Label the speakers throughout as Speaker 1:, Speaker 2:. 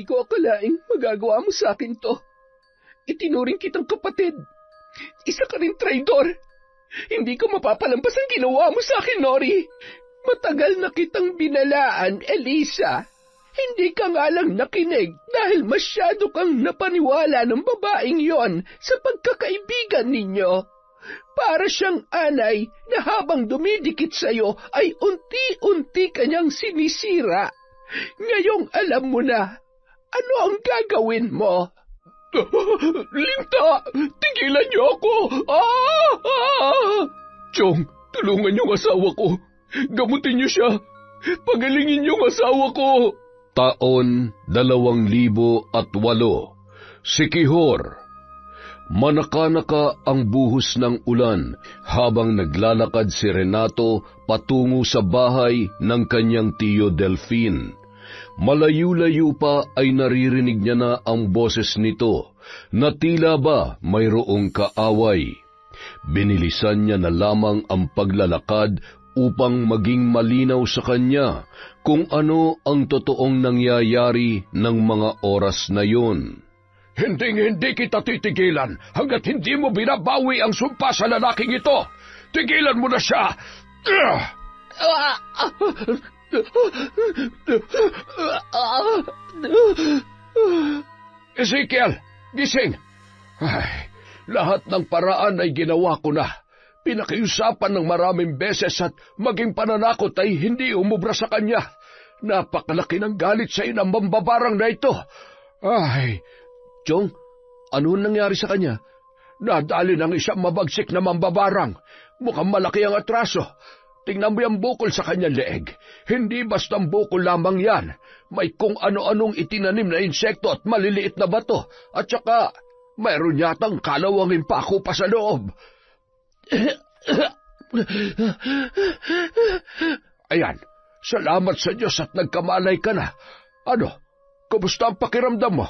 Speaker 1: Hindi ko akalaing magagawa mo sa akin to. Itinuring kitang kapatid. Isa ka rin traidor. Hindi ko mapapalampas ang ginawa mo sa akin, Nori. Matagal na kitang binalaan, Elisa. Hindi ka nga lang nakinig dahil masyado kang napaniwala ng babaeng yon sa pagkakaibigan ninyo. Para siyang anay na habang dumidikit sa'yo ay unti-unti kanyang sinisira. Ngayong alam mo na, ano ang gagawin mo? Linta! Tigilan niyo ako! Chong, tulungan niyo ang asawa ko. Gamutin niyo siya. Pagalingin niyo ang asawa ko.
Speaker 2: Taon 2008. Sikihor. Manaka-naka ang buhos ng ulan habang naglalakad si Renato patungo sa bahay ng kanyang tiyo Delphine. Malayo-layo pa ay naririnig niya na ang boses nito na tila ba mayroong kaaway. Binilisan niya na lamang ang paglalakad upang maging malinaw sa kanya kung ano ang totoong nangyayari ng mga oras na yun.
Speaker 3: Hindi kita titigilan hanggat hindi mo binabawi ang sumpa sa lalaking ito. Tigilan mo na siya! Ezekiel, gising! Ay, lahat ng paraan ay ginawa ko na. Pinakiusapan ng maraming beses at maging pananakot ay hindi umubra sa kanya. Napakalaki ng galit sa inang mambabarang na ito. Ay,
Speaker 2: Chong, ano nangyari sa kanya?
Speaker 3: nadali ng isang mabagsik na mambabarang. Mukhang malaki ang atraso. Tingnan mo yung bukol sa kanyang leeg. Hindi bastang bukol lamang yan. May kung ano-anong itinanim na insekto at maliliit na bato. At saka, mayroon yatang kalawanging pako pa sa loob. Ayan, salamat sa Diyos at nagkamalay ka na. Ano, kumusta ang pakiramdam mo?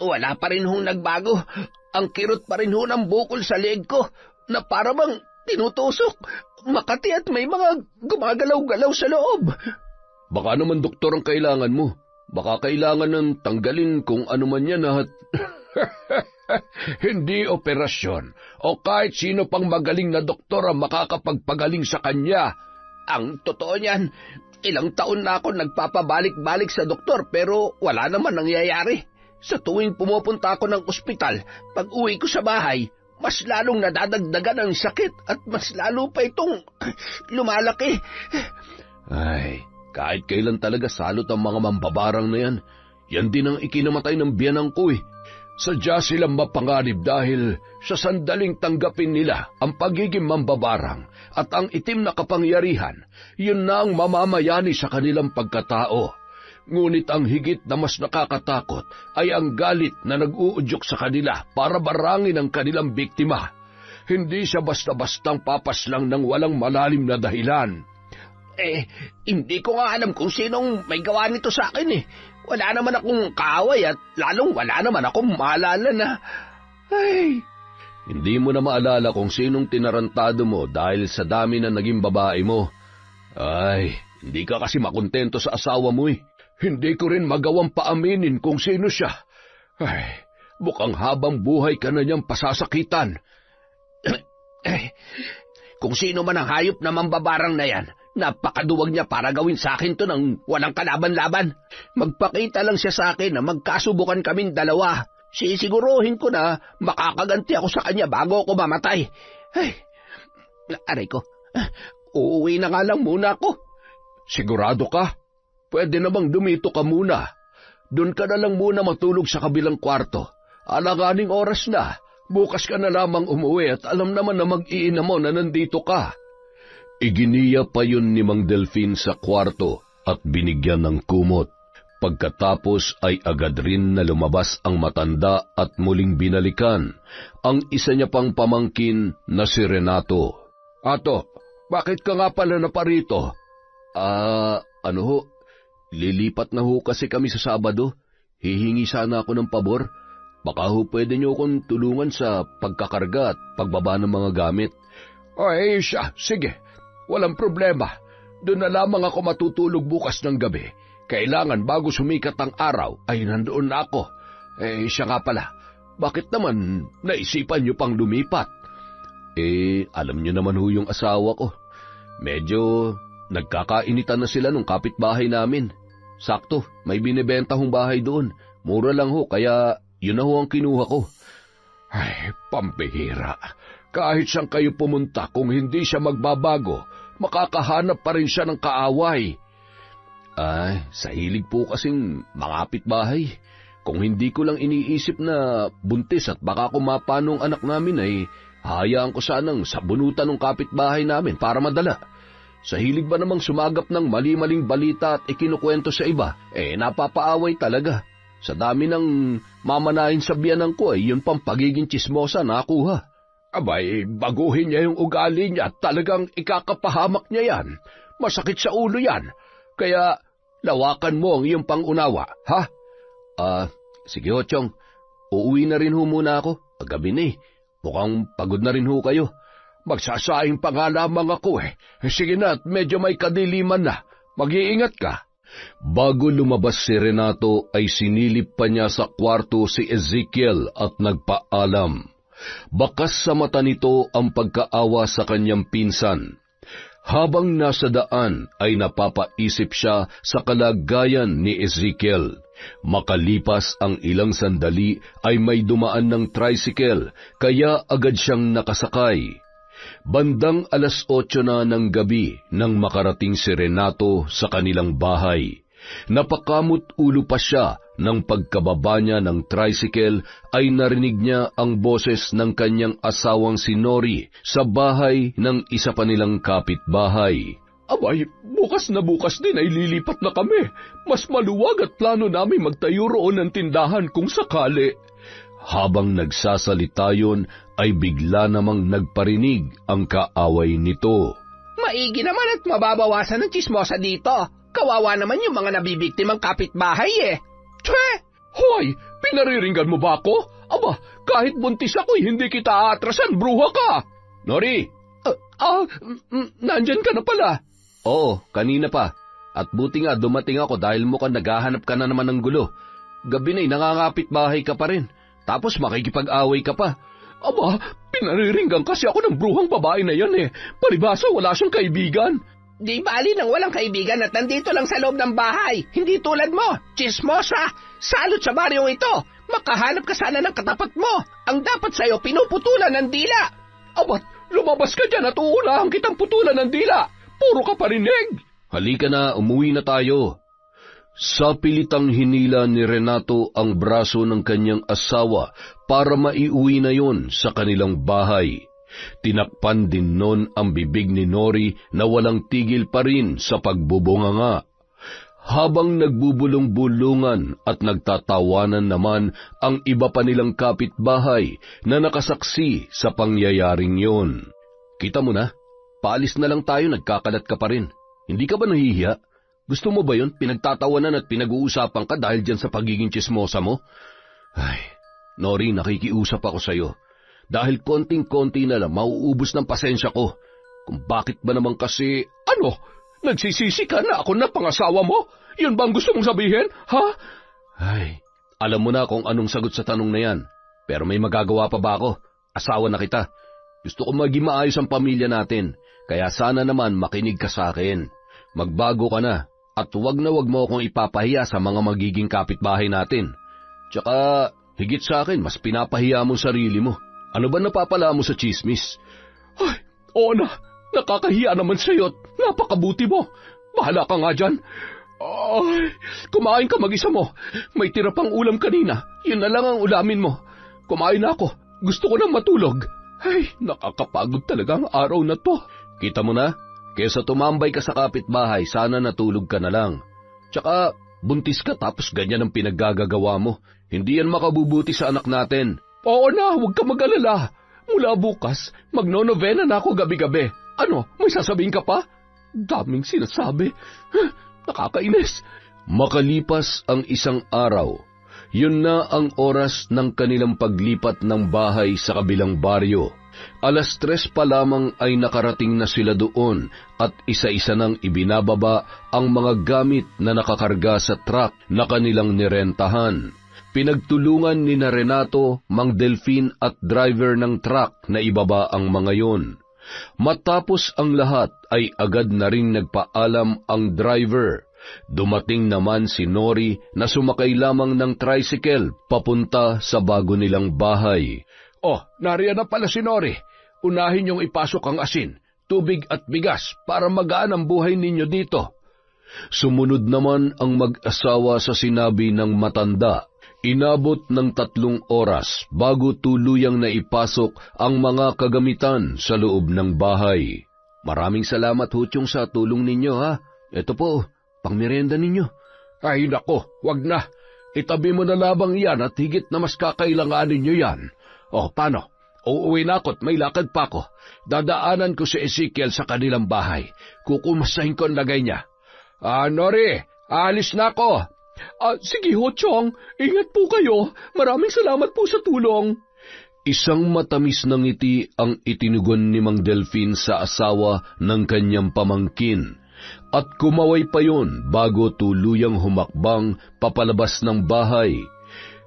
Speaker 1: Wala pa rin hong nagbago. Ang kirot pa rin ho ng bukol sa leeg ko na para bang tinutusok. Makati at may mga gumagalaw-galaw sa loob.
Speaker 2: Baka naman doktor ang kailangan mo. Baka kailangan ng tanggalin kung ano man yan at...
Speaker 3: Hindi operasyon o kahit sino pang magaling na doktor ang makakapagpagaling sa kanya.
Speaker 1: Ang totoo niyan, ilang taon na ako nagpapabalik-balik sa doktor pero wala naman nangyayari. Sa tuwing pumupunta ako ng ospital, pag uwi ko sa bahay, mas lalong nadadagdagan ang sakit at mas lalo pa itong lumalaki.
Speaker 2: Ay, kahit kailan talaga salot ang mga mambabarang na yan. Yan din ang ikinamatay ng biyanang ko eh.
Speaker 3: Sadya silang mapanganib dahil sa sandaling tanggapin nila ang pagiging mambabarang at ang itim na kapangyarihan, yun na ang mamamayani sa kanilang pagkatao. Ngunit ang higit na mas nakakatakot ay ang galit na nag-uudyok sa kanila para barangin ang kanilang biktima. Hindi siya basta-bastang papaslang ng walang malalim na dahilan.
Speaker 1: Hindi ko nga alam kung sinong may gawa nito sa akin eh. Wala naman akong kaaway at lalong wala naman akong maalala na... Ay...
Speaker 2: Hindi mo na maalala kung sinong tinarantado mo dahil sa dami na naging babae mo. Ay, hindi ka kasi makontento sa asawa mo eh.
Speaker 3: Hindi ko rin magawang paaminin kung sino siya. Ay, mukhang habang buhay ka na niyang pasasakitan.
Speaker 1: Kung sino man ang hayop na mambabarang na yan, napakaduwag niya para gawin sa akin to ng walang kalaban-laban. Magpakita lang siya sa akin na magkasubukan kaming dalawa. Sisiguruhin ko na makakaganti ako sa kanya bago ako mamatay. Ay, aray ko, uuwi na nga lang muna ako.
Speaker 3: Sigurado ka? Pwede namang dumito ka muna. Doon ka na lang muna matulog sa kabilang kwarto. Alanganing oras na. Bukas ka na lamang umuwi at alam naman na mag-iina mo na nandito ka.
Speaker 2: Iginiya pa yun ni Mang Delphine sa kwarto at binigyan ng kumot. Pagkatapos ay agad rin na lumabas ang matanda at muling binalikan ang isa niya pang pamangkin na si Renato.
Speaker 3: Ato, bakit ka nga pala na parito?
Speaker 2: Ano ho? Lilipat na ho kasi kami sa Sabado. Hihingi sana ako ng pabor. Baka ho pwede niyo akong tulungan sa pagkakarga at pagbaba ng mga gamit.
Speaker 3: Ay siya, sige. Walang problema. Doon na lamang ako matutulog bukas ng gabi. Kailangan bago sumikat ang araw ay nandoon na ako. Siya nga pala, bakit naman naisipan niyo pang lumipat?
Speaker 2: Alam niyo naman ho yung asawa ko. Medyo nagkakainitan na sila nung kapitbahay namin. Sakto, may binibenta hong bahay doon. Mura lang ho, kaya yun na ho ang kinuha ko.
Speaker 3: Ay, pambihira. Kahit saan kayo pumunta, kung hindi siya magbabago, makakahanap pa rin siya ng kaaway.
Speaker 2: Sa hilig po kasing mangapit bahay. Kung hindi ko lang iniisip na buntis at baka kumapanong anak namin ay hayaan ko sanang sabunutan ng kapitbahay namin para madala. Sa hilig ba namang sumagap ng mali-maling balita at ikinukwento sa iba, napapaaway talaga. Sa dami ng mamanahin sa biyanan ko ay yun pang pagiging tsismosa nakuha.
Speaker 3: Abay, baguhin niya yung ugali niya at talagang ikakapahamak niya yan. Masakit sa ulo yan. Kaya lawakan mo ang iyong pangunawa, ha?
Speaker 2: Sige ho, Chong. Uuwi na rin ho muna ako. Gabi na Mukhang pagod na rin ho kayo.
Speaker 3: Magsasaing pa nga lamang ako Sige na at medyo may kadiliman na. Mag-iingat ka.
Speaker 2: Bago lumabas si Renato ay sinilip pa niya sa kwarto si Ezekiel at nagpaalam. Bakas sa mata nito ang pagkaawa sa kanyang pinsan. Habang nasa daan ay napapaisip siya sa kalagayan ni Ezekiel. Makalipas ang ilang sandali ay may dumaan ng tricycle kaya agad siyang nakasakay. Bandang 8:00 na ng gabi nang makarating si Renato sa kanilang bahay. Napakamot ulo pa siya nang pagkababa niya ng tricycle ay narinig niya ang boses ng kanyang asawang si Nori sa bahay ng isa pa nilang kapitbahay.
Speaker 3: Abay, bukas na bukas din ay lilipat na kami. Mas maluwag at plano namin magtayo roon ng tindahan kung sakali.
Speaker 2: Habang nagsasalita yun, ay bigla namang nagparinig ang kaaway nito.
Speaker 1: Maigi naman at mababawasan ng tsismosa dito. Kawawa naman yung mga nabibiktimang kapitbahay
Speaker 3: Tse! Hoy! Pinariringgan mo ba ako? Aba, kahit buntis ako'y hindi kita aatrasan, bruha ka!
Speaker 2: Nori!
Speaker 3: Nandyan ka na pala.
Speaker 2: Oo, kanina pa. At buti nga dumating ako dahil mukhang naghahanap ka na naman ng gulo. Gabi na'y nangangapit bahay ka pa rin. Tapos makikipag-away ka pa.
Speaker 3: Aba, pinariringgan kasi ako ng bruhang babae na yan Palibasa wala siyang kaibigan.
Speaker 1: Di bali nang walang kaibigan at nandito lang sa loob ng bahay. Hindi tulad mo, tsismosa. Salot sa baryong ito. Makahanap ka sana ng katapat mo. Ang dapat sa'yo pinuputulan ng dila.
Speaker 3: Abat, lumabas ka dyan at uunahan kitang putulan ng dila. Puro ka parinig.
Speaker 2: Halika na, umuwi na tayo. Sa pilitang hinila ni Renato ang braso ng kanyang asawa para maiuwi na yon sa kanilang bahay. Tinakpan din nun ang bibig ni Nori na walang tigil pa rin sa pagbubunganga. Habang nagbubulong-bulungan at nagtatawanan naman ang iba pa nilang kapitbahay na nakasaksi sa pangyayaring yon. Kita mo na, paalis na lang tayo, nagkakalat ka pa rin. Hindi ka ba nahihiya? Gusto mo ba yun? Pinagtatawanan at pinag-uusapan ka dahil dyan sa pagiging tsismosa mo? Ay, Nori, nakikiusap ako sa'yo. Dahil konting-konti na lang mauubos ng pasensya ko. Kung bakit ba naman kasi...
Speaker 3: Ano? Nagsisisi ka na ako na pangasawa mo? Yun ba ang gusto mong sabihin, ha?
Speaker 2: Ay, alam mo na kung anong sagot sa tanong na yan. Pero may magagawa pa ba ako? Asawa na kita. Gusto ko maging maayos ang pamilya natin. Kaya sana naman makinig ka sa akin. Magbago ka na. At wag na wag mo akong ipapahiya sa mga magiging kapitbahay natin. Tsaka, higit sa akin, mas pinapahiya mo sarili mo. Ano ba napapala mo sa chismis?
Speaker 3: Ay, oo na. Nakakahiya naman sa'yo at napakabuti mo. Bahala ka nga dyan. Ay, kumain ka mag-isa mo. May tira pang ulam kanina. Yun na lang ang ulamin mo. Kumain na ako. Gusto ko nang matulog. Ay, nakakapagod talaga ang araw na to.
Speaker 2: Kita mo na? Kesa tumambay ka sa kapitbahay, sana natulog ka na lang. Tsaka, buntis ka tapos ganyan ang pinaggagawa mo. Hindi yan makabubuti sa anak natin.
Speaker 3: Oo na, huwag ka mag-alala. Mula bukas, magno-novena na ako gabi-gabi. Ano, may sasabihin ka pa? Daming sinasabi. Nakakainis.
Speaker 2: Makalipas ang isang araw, yun na ang oras ng kanilang paglipat ng bahay sa kabilang baryo. 3:00 pa lamang ay nakarating na sila doon at isa-isa nang ibinababa ang mga gamit na nakakarga sa truck na kanilang nirentahan. Pinagtulungan ni Renato, Mang Delfin at driver ng truck na ibaba ang mga yon. Matapos ang lahat ay agad na ring nagpaalam ang driver. Dumating naman si Nori na sumakay lamang ng tricycle papunta sa bago nilang bahay.
Speaker 3: Oh, nariyan na pala si Nori. Unahin niyong ipasok ang asin, tubig at bigas para magaan ang buhay ninyo dito.
Speaker 2: Sumunod naman ang mag-asawa sa sinabi ng matanda. Inabot ng 3 oras bago tuluyang naipasok ang mga kagamitan sa loob ng bahay. Maraming salamat ho, Chong, sa tulong ninyo, ha. Ito po, pangmerienda ninyo.
Speaker 3: Ay nako, wag na. Itabi mo na labang yan at higit na mas kakailanganin nyo yan. O, paano? Uuwi na ako't may lakad pa ako. Dadaanan ko si Ezekiel sa kanilang bahay. Kukumasahin ko ang lagay niya. Nori, alis na ako.
Speaker 1: Sige ho, Chong. Ingat po kayo. Maraming salamat po sa tulong.
Speaker 2: Isang matamis na ngiti ang itinugon ni Mang Delfin sa asawa ng kanyang pamangkin. At kumaway pa yon bago tuluyang humakbang papalabas ng bahay.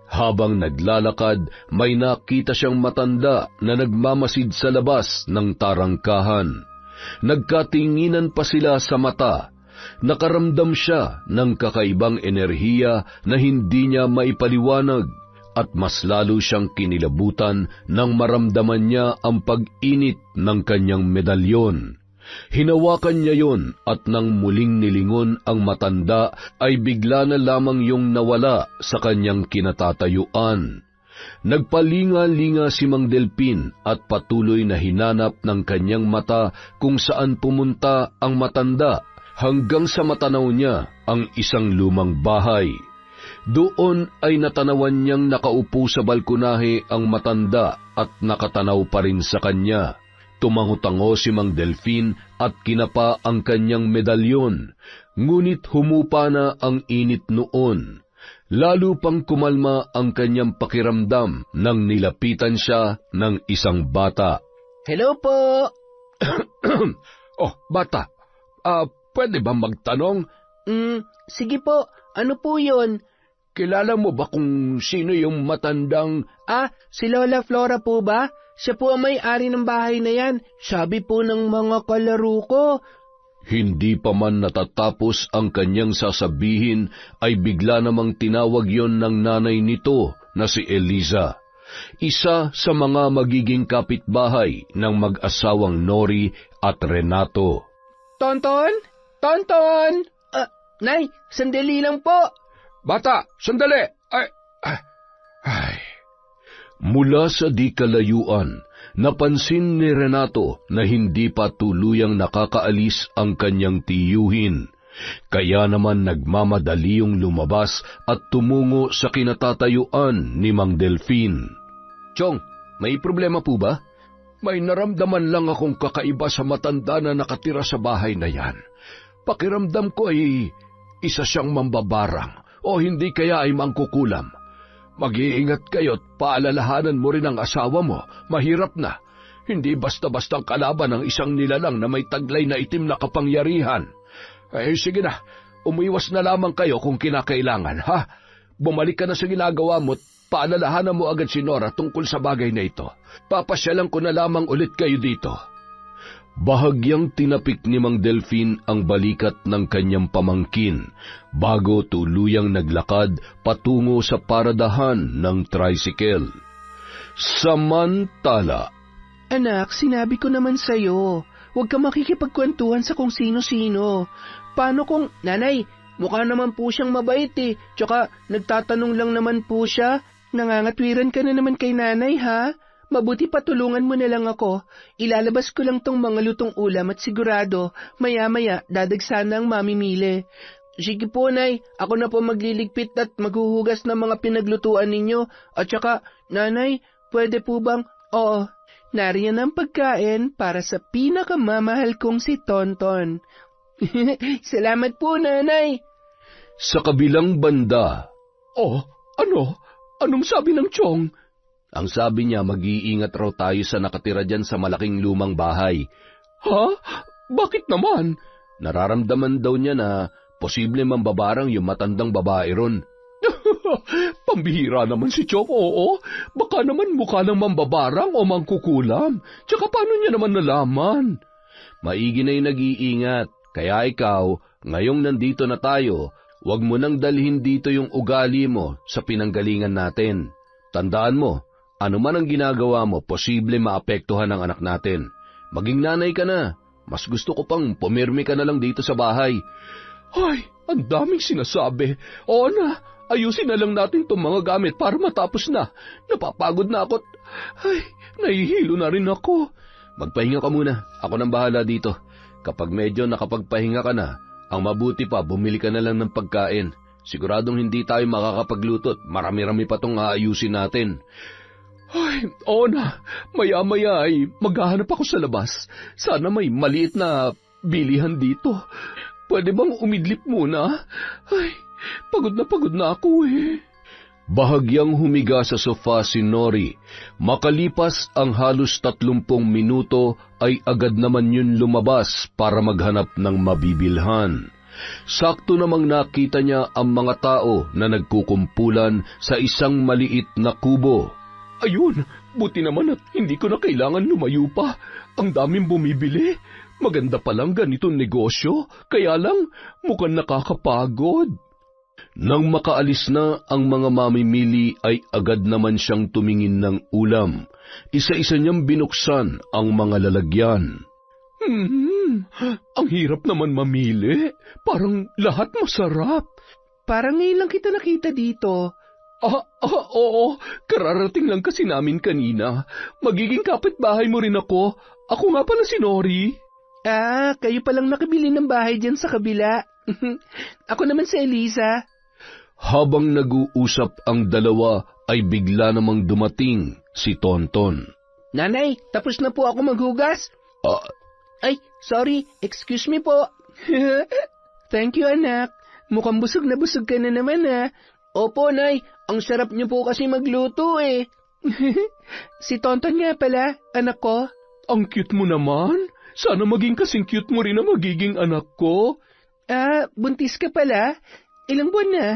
Speaker 2: Habang naglalakad, may nakita siyang matanda na nagmamasid sa labas ng tarangkahan. Nagkatinginan pa sila sa mata. Nakaramdam siya ng kakaibang enerhiya na hindi niya maipaliwanag at mas lalo siyang kinilabutan nang maramdaman niya ang pag-init ng kanyang medalyon. Hinawakan niya yon at nang muling nilingon ang matanda ay bigla na lamang yung nawala sa kanyang kinatatayuan. Nagpalinga-linga si Mang Delfin at patuloy na hinanap ng kanyang mata kung saan pumunta ang matanda hanggang sa matanaw niya ang isang lumang bahay. Doon ay natanawan niyang nakaupo sa balkonahe ang matanda at nakatanaw pa rin sa kanya. Tumango-tango si Mang Delfin at kinapa ang kanyang medalyon, ngunit humupa na ang init noon. Lalo pang kumalma ang kanyang pakiramdam nang nilapitan siya ng isang bata.
Speaker 1: Hello po!
Speaker 3: Oh, bata, pwede ba magtanong?
Speaker 1: Sige po. Ano po yun?
Speaker 3: Kilala mo ba kung sino yung matandang...
Speaker 1: Si Lola Flora po ba? Siya po ang may-ari ng bahay na yan. Sabi po ng mga kalaro ko.
Speaker 2: Hindi pa man natatapos ang kanyang sasabihin ay bigla namang tinawag yon ng nanay nito na si Eliza. Isa sa mga magiging kapitbahay ng mag-asawang Nori at Renato.
Speaker 1: Tonton? Tonton! Nay, sandali lang po.
Speaker 3: Bata, sandali! Ay.
Speaker 2: Mula sa di kalayuan, napansin ni Renato na hindi pa tuluyang nakakaalis ang kanyang tiyuhin. Kaya naman nagmamadali yung lumabas at tumungo sa kinatatayuan ni Mang Delfin.
Speaker 3: Chong, may problema po ba? May naramdaman lang akong kakaiba sa matanda na nakatira sa bahay na yan. Pakiramdam ko ay isa siyang mambabarang o hindi kaya ay mangkukulam. Mag-iingat kayo't paalalahanan mo rin ang asawa mo. Mahirap na. Hindi basta-bastang kalaban ng isang nilalang na may taglay na itim na kapangyarihan. Sige na, umiwas na lamang kayo kung kinakailangan, ha? Bumalik ka na sa ginagawa mo't paalalahanan mo agad si Nora tungkol sa bagay na ito. Papasyalan ko na lamang ulit kayo dito.
Speaker 2: Bahagyang tinapik ni Mang Delfin ang balikat ng kanyang pamangkin bago tuluyang naglakad patungo sa paradahan ng tricycle. Samantala,
Speaker 1: Anak, sinabi ko naman sa'yo, huwag ka makikipagkwentuhan sa kung sino-sino. Paano kung, Nanay, mukha naman po siyang mabait tsaka nagtatanong lang naman po siya. Nangangatwiran ka na naman kay Nanay, ha? Mabuti patulungan mo na lang ako. Ilalabas ko lang tong mga lutong ulam at sigurado, maya-maya dadagsan na ang mamimili. Sige po, Nay. Ako na po magliligpit at maghuhugas ng mga pinaglutuan ninyo. At saka, Nanay, pwede po bang... Oo, nariyan ang pagkain para sa pinakamamahal kong si Tonton. Salamat po, Nanay.
Speaker 2: Sa kabilang banda...
Speaker 3: Oh, ano? Anong sabi ng Chong?
Speaker 2: Ang sabi niya, mag-iingat raw tayo sa nakatira dyan sa malaking lumang bahay.
Speaker 1: Ha? Bakit naman?
Speaker 2: Nararamdaman daw niya na posible mambabarang yung matandang babae ron.
Speaker 1: Pambihira naman si Chong, oo. Baka naman mukha ng mambabarang o mangkukulam. Tsaka paano niya naman nalaman?
Speaker 2: Maigi na yung nag-iingat. Kaya ikaw, ngayong nandito na tayo, huwag mo nang dalhin dito yung ugali mo sa pinanggalingan natin. Tandaan mo, ano man ang ginagawa mo, posible maapektuhan ang anak natin. Maging nanay ka na. Mas gusto ko pang pumirmi ka na lang dito sa bahay.
Speaker 1: Ay, ang daming sinasabi. Oo na, ayusin na lang natin itong mga gamit para matapos na. Napapagod na ako. Ay, nahihilo na rin ako.
Speaker 2: Magpahinga ka muna. Ako nang bahala dito. Kapag medyo nakapagpahinga ka na, ang mabuti pa, bumili ka na lang ng pagkain. Siguradong hindi tayo makakapagluto. Marami-rami pa itong aayusin natin.
Speaker 1: Ay, oo na. Maya-maya ay maghahanap ako sa labas. Sana may maliit na bilihan dito. Pwede bang umidlip muna? Ay, pagod na ako eh.
Speaker 2: Bahagyang humiga sa sofa si Nori. Makalipas ang halos 30 minuto ay agad naman yun lumabas para maghanap ng mabibilhan. Sakto namang nakita niya ang mga tao na nagkukumpulan sa isang maliit na kubo.
Speaker 1: Ayun, buti naman at hindi ko na kailangan lumayo pa. Ang daming bumibili. Maganda palang ganitong negosyo, kaya lang mukhang nakakapagod.
Speaker 2: Nang makaalis na ang mga mamimili ay agad naman siyang tumingin ng ulam. Isa-isa niyang binuksan ang mga lalagyan.
Speaker 1: Ang hirap naman mamili. Parang lahat masarap.
Speaker 4: Parang ngayon lang kita nakita dito.
Speaker 1: Oo. Kararating lang kasi namin kanina. Magiging kapitbahay mo rin ako. Ako nga pala si Nori.
Speaker 4: Kayo palang nakabili ng bahay dyan sa kabila. Ako naman si Eliza.
Speaker 2: Habang nag-uusap ang dalawa ay bigla namang dumating si Tonton.
Speaker 4: Nanay, tapos na po ako maghugas. Ay, sorry, excuse me po. Thank you, anak. Mukhang busog na busog ka na naman, ha. Opo, Nay. Ang sarap niyo po kasi magluto, eh. Si Tonton nga pala, anak ko.
Speaker 1: Ang cute mo naman. Sana maging kasing cute mo rin na magiging anak ko.
Speaker 4: Buntis ka pala? Ilang buwan na?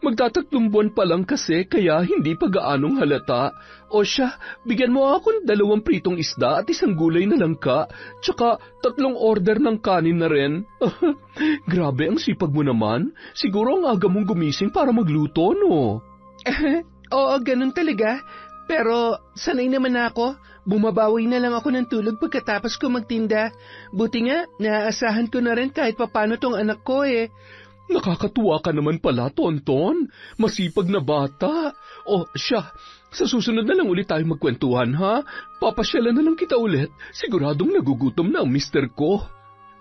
Speaker 1: Magtatatlong buwan pa lang kasi, kaya hindi pa gaanong halata. O siya, bigyan mo ako ng 2 pritong isda at 1 gulay na langka, tsaka 3 order ng kanin na rin. Grabe, ang sipag mo naman. Siguro ang aga mong gumising para magluto, no?
Speaker 4: Oo, ganun talaga. Pero sanay naman ako. Bumabawi na lang ako ng tulog pagkatapos ko magtinda. Buti nga, naaasahan ko na rin kahit papano tong anak ko, eh.
Speaker 1: Nakakatuwa ka naman pala, Tonton. Masipag na bata. O siya, sa susunod na lang ulit tayo magkwentuhan, ha? Papasyalan na lang kita ulit. Siguradong nagugutom na ang mister ko.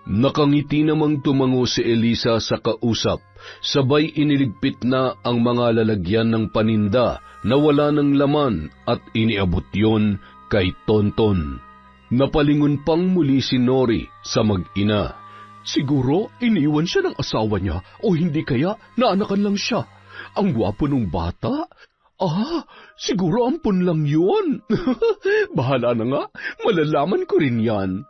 Speaker 2: Nakangiti namang tumango si Eliza sa kausap. Sabay iniligpit na ang mga lalagyan ng paninda na wala ng laman at iniabot yon kay Tonton. Napalingon pang muli si Nori sa mag-ina.
Speaker 1: Siguro iniwan siya ng asawa niya o hindi kaya naanakan lang siya. Ang gwapo nung bata. Siguro ampun lang yun. Bahala na nga, malalaman ko rin yan.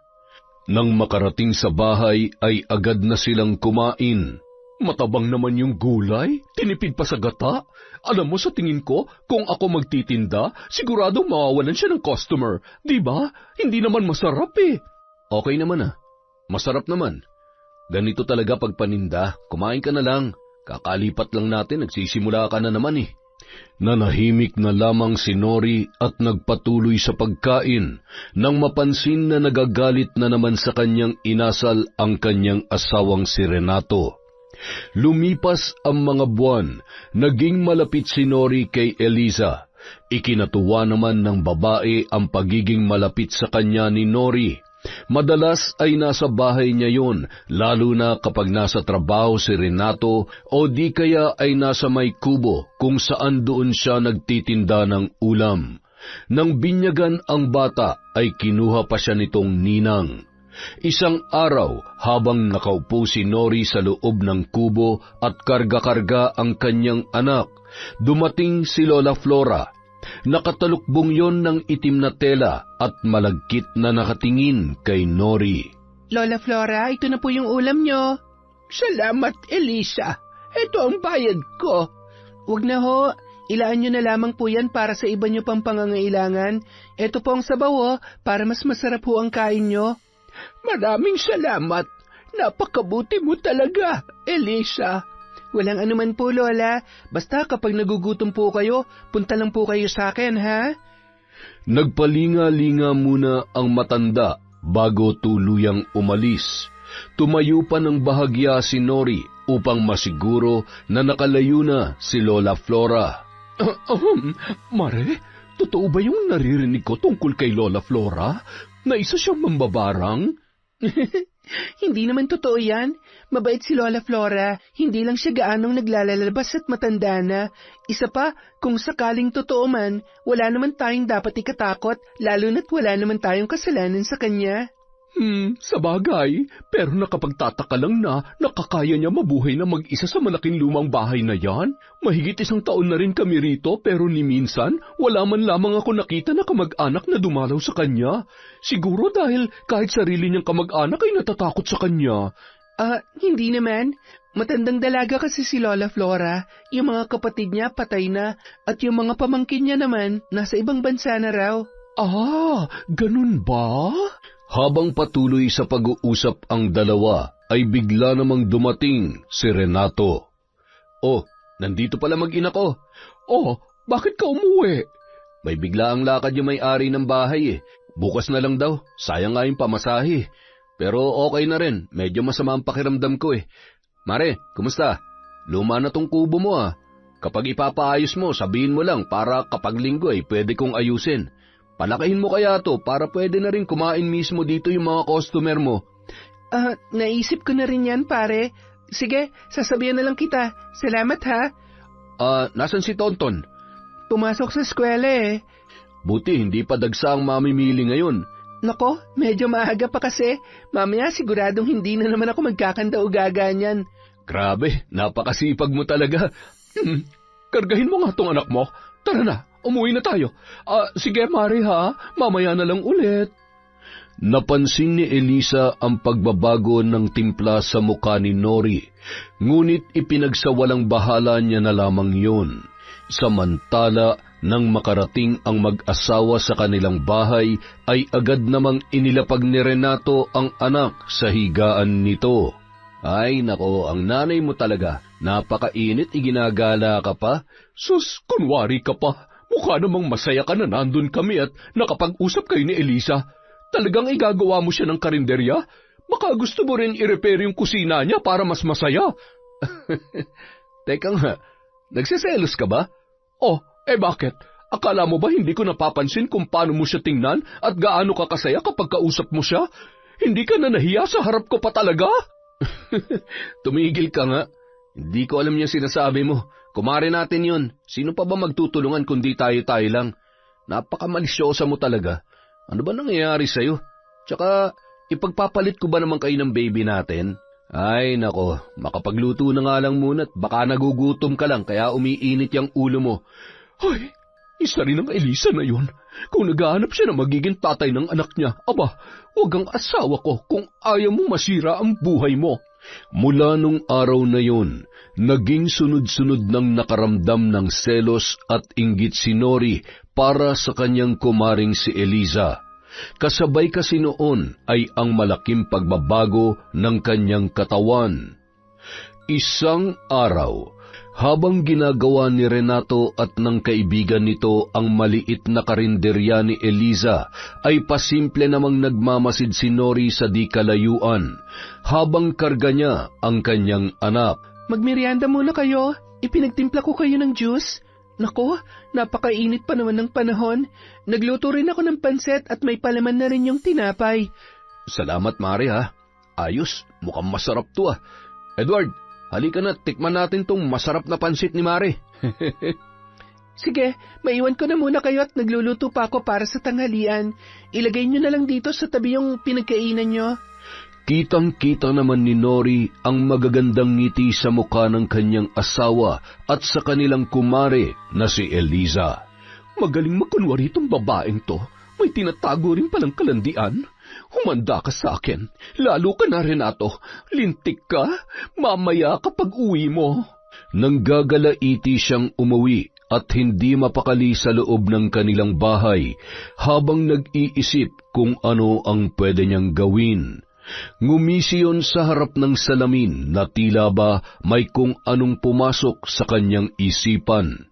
Speaker 2: Nang makarating sa bahay ay agad na silang kumain.
Speaker 1: Matabang naman yung gulay, tinipid pa sa gata. Alam mo, sa tingin ko, kung ako magtitinda, siguradong mawawalan siya ng customer. Diba? Hindi naman masarap eh.
Speaker 2: Okay naman masarap naman. Ganito talaga pag paninda, kumain ka na lang. Kakalipat lang natin, nagsisimula ka na naman eh. Nanahimik na lamang si Nori at nagpatuloy sa pagkain nang mapansin na nagagalit na naman sa kanyang inasal ang kanyang asawang si Renato. Lumipas ang mga buwan, naging malapit si Nori kay Eliza. Ikinatuwa naman ng babae ang pagiging malapit sa kanya ni Nori. Madalas ay nasa bahay niya yun, lalo na kapag nasa trabaho si Renato o di kaya ay nasa may kubo kung saan doon siya nagtitinda ng ulam. Nang binyagan ang bata ay kinuha pa siya nitong ninang. Isang araw habang nakaupo si Nori sa loob ng kubo at karga-karga ang kanyang anak, dumating si Lola Flora. Nakatalukbong yon ng itim na tela at malagkit na nakatingin kay Nori.
Speaker 4: Lola Flora, ito na po yung ulam nyo.
Speaker 1: Salamat, Elisa. Ito ang bayad ko.
Speaker 4: Huwag na ho. Ilaan nyo na lamang po yan para sa iba nyo pang pangangailangan. Ito po ang sabaw para mas masarap po ang kain nyo.
Speaker 1: Maraming salamat. Napakabuti mo talaga, Elisa.
Speaker 4: Walang anuman po, Lola. Basta kapag nagugutom po kayo, punta lang po kayo sa akin, ha?
Speaker 2: Nagpalinga-linga muna ang matanda bago tuluyang umalis. Tumayo pa ng bahagya si Nori upang masiguro na nakalayo na si Lola Flora.
Speaker 3: Mare, totoo ba yung naririnig ko tungkol kay Lola Flora? Na isa siyang mambabarang?
Speaker 4: Hindi naman totoo yan. Mabait si Lola Flora. Hindi lang siya gaanong naglalalabas at matanda na. Isa pa, kung sakaling totoo man, wala naman tayong dapat ikatakot, lalo na't wala naman tayong kasalanan sa kanya.
Speaker 3: Sabagay, pero nakapagtataka lang na nakakaya niya mabuhay na mag-isa sa malaking lumang bahay na yan. Mahigit 1 taon na rin kami rito pero ni minsan wala man lamang ako nakita na kamag-anak na dumalaw sa kanya. Siguro dahil kahit sarili niyang kamag-anak ay natatakot sa kanya.
Speaker 4: Hindi naman. Matandang dalaga kasi si Lola Flora. Yung mga kapatid niya patay na at yung mga pamangkin niya naman nasa ibang bansa na raw.
Speaker 3: Ganun ba?
Speaker 2: Habang patuloy sa pag-uusap ang dalawa, ay bigla namang dumating si Renato. Nandito pala mag-ina ko.
Speaker 3: Bakit ka umuwi?
Speaker 2: May bigla ang lakad yung may-ari ng bahay Bukas na lang daw, sayang nga yung pamasahe. Pero okay na rin, medyo masama ang pakiramdam ko Mare, kumusta? Luma na tong kubo mo Kapag ipapaayos mo, sabihin mo lang para kapag linggo pwede kong ayusin. Palakahin mo kaya to para pwede na rin kumain mismo dito yung mga customer mo.
Speaker 4: Naisip ko na rin yan, pare. Sige, sasabihan na lang kita. Salamat, ha?
Speaker 2: Nasan si Tonton?
Speaker 4: Pumasok sa eskwela
Speaker 2: Buti hindi pa dagsa ang mamimili ngayon.
Speaker 4: Nako, medyo maaga pa kasi. Mamaya siguradong hindi na naman ako magkakanda-ugaga niyan.
Speaker 3: Grabe, napakasipag mo talaga. Kargahin mo nga tong anak mo. Tara na, umuwi na tayo. Sige, Mari ha, mamaya na lang ulit.
Speaker 2: Napansin ni Elisa ang pagbabago ng timpla sa mukha ni Nori, ngunit ipinagsawalang bahala niya na lamang yun. Samantala, nang makarating ang mag-asawa sa kanilang bahay, ay agad namang inilapag ni Renato ang anak sa higaan nito. Ay nako, ang nanay mo talaga, napakainit, iginagala ka pa.
Speaker 3: Sus, kunwari ka pa. Mukha namang masaya ka na nandun kami at nakapag-usap kayo ni Elisa. Talagang igagawa mo siya ng karinderya? Baka gusto mo rin i-repair yung kusina niya para mas masaya.
Speaker 2: Teka nga, nagsiselos ka ba?
Speaker 3: Bakit? Akala mo ba hindi ko napapansin kung paano mo siya tingnan at gaano ka kasaya kapag kausap mo siya? Hindi ka na nahiya sa harap ko pa talaga?
Speaker 2: Tumigil ka nga. Hindi ko alam yung sinasabi mo. Kumare natin yun. Sino pa ba magtutulungan kundi tayo-tayo lang? Napakamalisyosa mo talaga. Ano ba nangyayari sa'yo? Tsaka, ipagpapalit ko ba naman kayo ng baby natin? Ay nako, makapagluto na nga lang muna at baka nagugutom ka lang kaya umiinit yung ulo mo.
Speaker 3: Ay, isa rin ang Elisa na yun. Kung naghahanap siya na magiging tatay ng anak niya, huwag ang asawa ko kung ayaw mo masira ang buhay mo.
Speaker 2: Mula nung araw na yun, naging sunod-sunod ng nakaramdam ng selos at inggit si Nori para sa kanyang kumaring si Eliza. Kasabay kasi noon ay ang malaking pagbabago ng kanyang katawan. Isang araw, habang ginagawa ni Renato at ng kaibigan nito ang maliit na karinderya ni Eliza, ay pasimple namang nagmamasid si Nori sa di kalayuan, habang karga niya ang kanyang anak.
Speaker 4: Magmerienda muna kayo. Ipinagtimpla ko kayo ng juice. Nako, napakainit pa naman ng panahon. Nagluto rin ako ng panset at may palaman na rin yung tinapay.
Speaker 2: Salamat, Mari ha. Ayos, mukhang masarap to Edward, halika na, tikman natin tong masarap na pansit ni Mari.
Speaker 4: Sige, maiwan ko na muna kayo at nagluluto pa ako para sa tanghalian. Ilagay nyo na lang dito sa tabi yung pinagkainan nyo.
Speaker 2: Kitang-kita naman ni Nori ang magagandang ngiti sa mukha ng kanyang asawa at sa kanilang kumare na si Eliza.
Speaker 1: Magaling magkunwari itong babaeng to. May tinatago rin palang kalandian. Humanda ka sa akin. Lalo ka na, Renato. Lintik ka. Mamaya kapag uwi mo.
Speaker 2: Nanggagalaiti siyang umuwi at hindi mapakali sa loob ng kanilang bahay habang nag-iisip kung ano ang pwede niyang gawin. Ngumisi yun sa harap ng salamin na tila ba may kung anong pumasok sa kanyang isipan.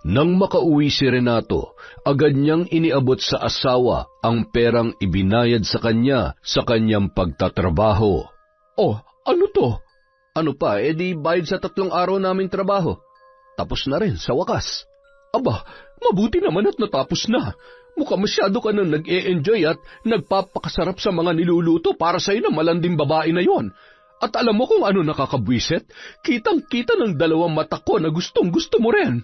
Speaker 2: Nang makauwi si Renato, agad niyang iniabot sa asawa ang perang ibinayad sa kanya sa kanyang pagtatrabaho.
Speaker 1: Oh, ano to?
Speaker 3: Ano pa, di bayad sa 3 araw naming trabaho. Tapos na rin sa wakas.
Speaker 1: Aba, mabuti naman at natapos na. Mukhang masyado ka nang nag-e-enjoy at nagpapakasarap sa mga niluluto para sa'yo ng malanding babae na yon. At alam mo kung ano nakakabwisit? Kitang-kita ng 2 mata ko na gustong-gusto mo rin.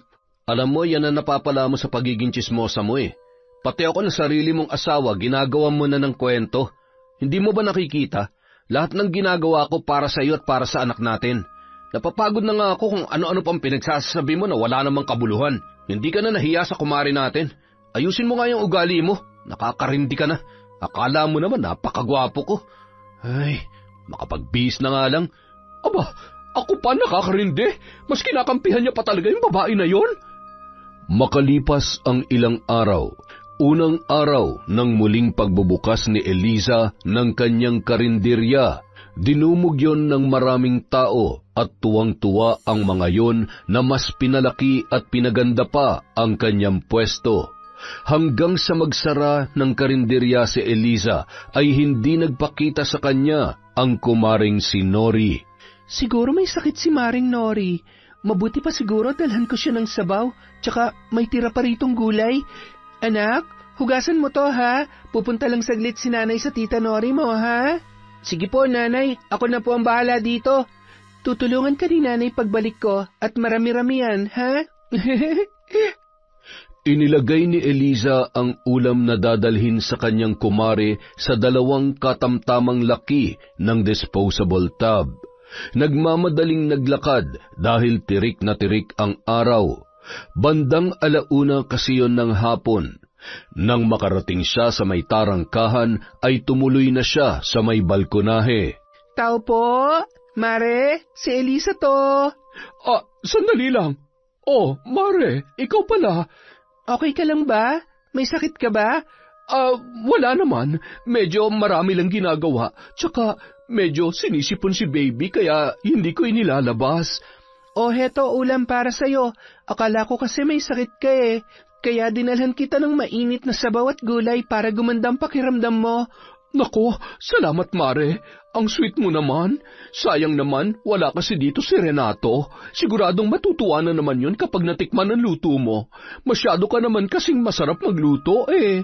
Speaker 3: Alam mo, yan ang napapala mo sa pagiging tsismosa mo eh. Pati ako na sarili mong asawa, ginagawa mo na ng kwento. Hindi mo ba nakikita? Lahat ng ginagawa ko para sa iyo at para sa anak natin. Napapagod na nga ako kung ano-ano pang pinagsasabi mo na wala namang kabuluhan. Hindi ka na nahiya sa kumari natin. Ayusin mo nga yung ugali mo. Nakakarindi ka na. Akala mo naman napakagwapo ko. Ay, makapagbihis na nga lang.
Speaker 1: Aba, ako pa nakakarindi. Mas kinakampihan niya pa talaga yung babae na yon.
Speaker 2: Makalipas ang ilang araw, unang araw ng muling pagbubukas ni Eliza ng kanyang karinderya, dinumog yon ng maraming tao at tuwang-tuwa ang mga yon na mas pinalaki at pinaganda pa ang kanyang pwesto. Hanggang sa magsara ng karinderya si Eliza ay hindi nagpakita sa kanya ang kumaring si Nori.
Speaker 4: Siguro may sakit si Maring Nori. Mabuti pa siguro dalhan ko siya ng sabaw, tsaka may tira pa ritong gulay. Anak, hugasan mo to ha. Pupunta lang saglit si nanay sa tita Nori mo ha. Sige po nanay, ako na po ang bahala dito. Tutulungan ka ni nanay pagbalik ko at marami-rami yan ha.
Speaker 2: Inilagay ni Eliza ang ulam na dadalhin sa kanyang kumare sa 2 katamtamang laki ng disposable tub. Nagmamadaling naglakad dahil tirik na tirik ang araw. Bandang 1:00 kasi yon ng hapon. Nang makarating siya sa may tarangkahan ay tumuloy na siya sa may balkonahe.
Speaker 4: Tao po, Mare, si Eliza to.
Speaker 1: Sandali lang. Oh, Mare, ikaw pala.
Speaker 4: Okay ka lang ba? May sakit ka ba?
Speaker 1: Wala naman. Medyo marami lang ginagawa. Tsaka medyo sinisipon si baby kaya hindi ko inilalabas.
Speaker 4: Oh, heto ulam para sa'yo. Akala ko kasi may sakit ka eh. Kaya dinalhan kita ng mainit na sabaw at gulay para gumanda ang pakiramdam mo.
Speaker 1: Nako, salamat Mare. Ang sweet mo naman. Sayang naman, wala kasi dito si Renato. Siguradong matutuwa na naman yun kapag natikman ang luto mo. Masyado ka naman kasing masarap magluto eh.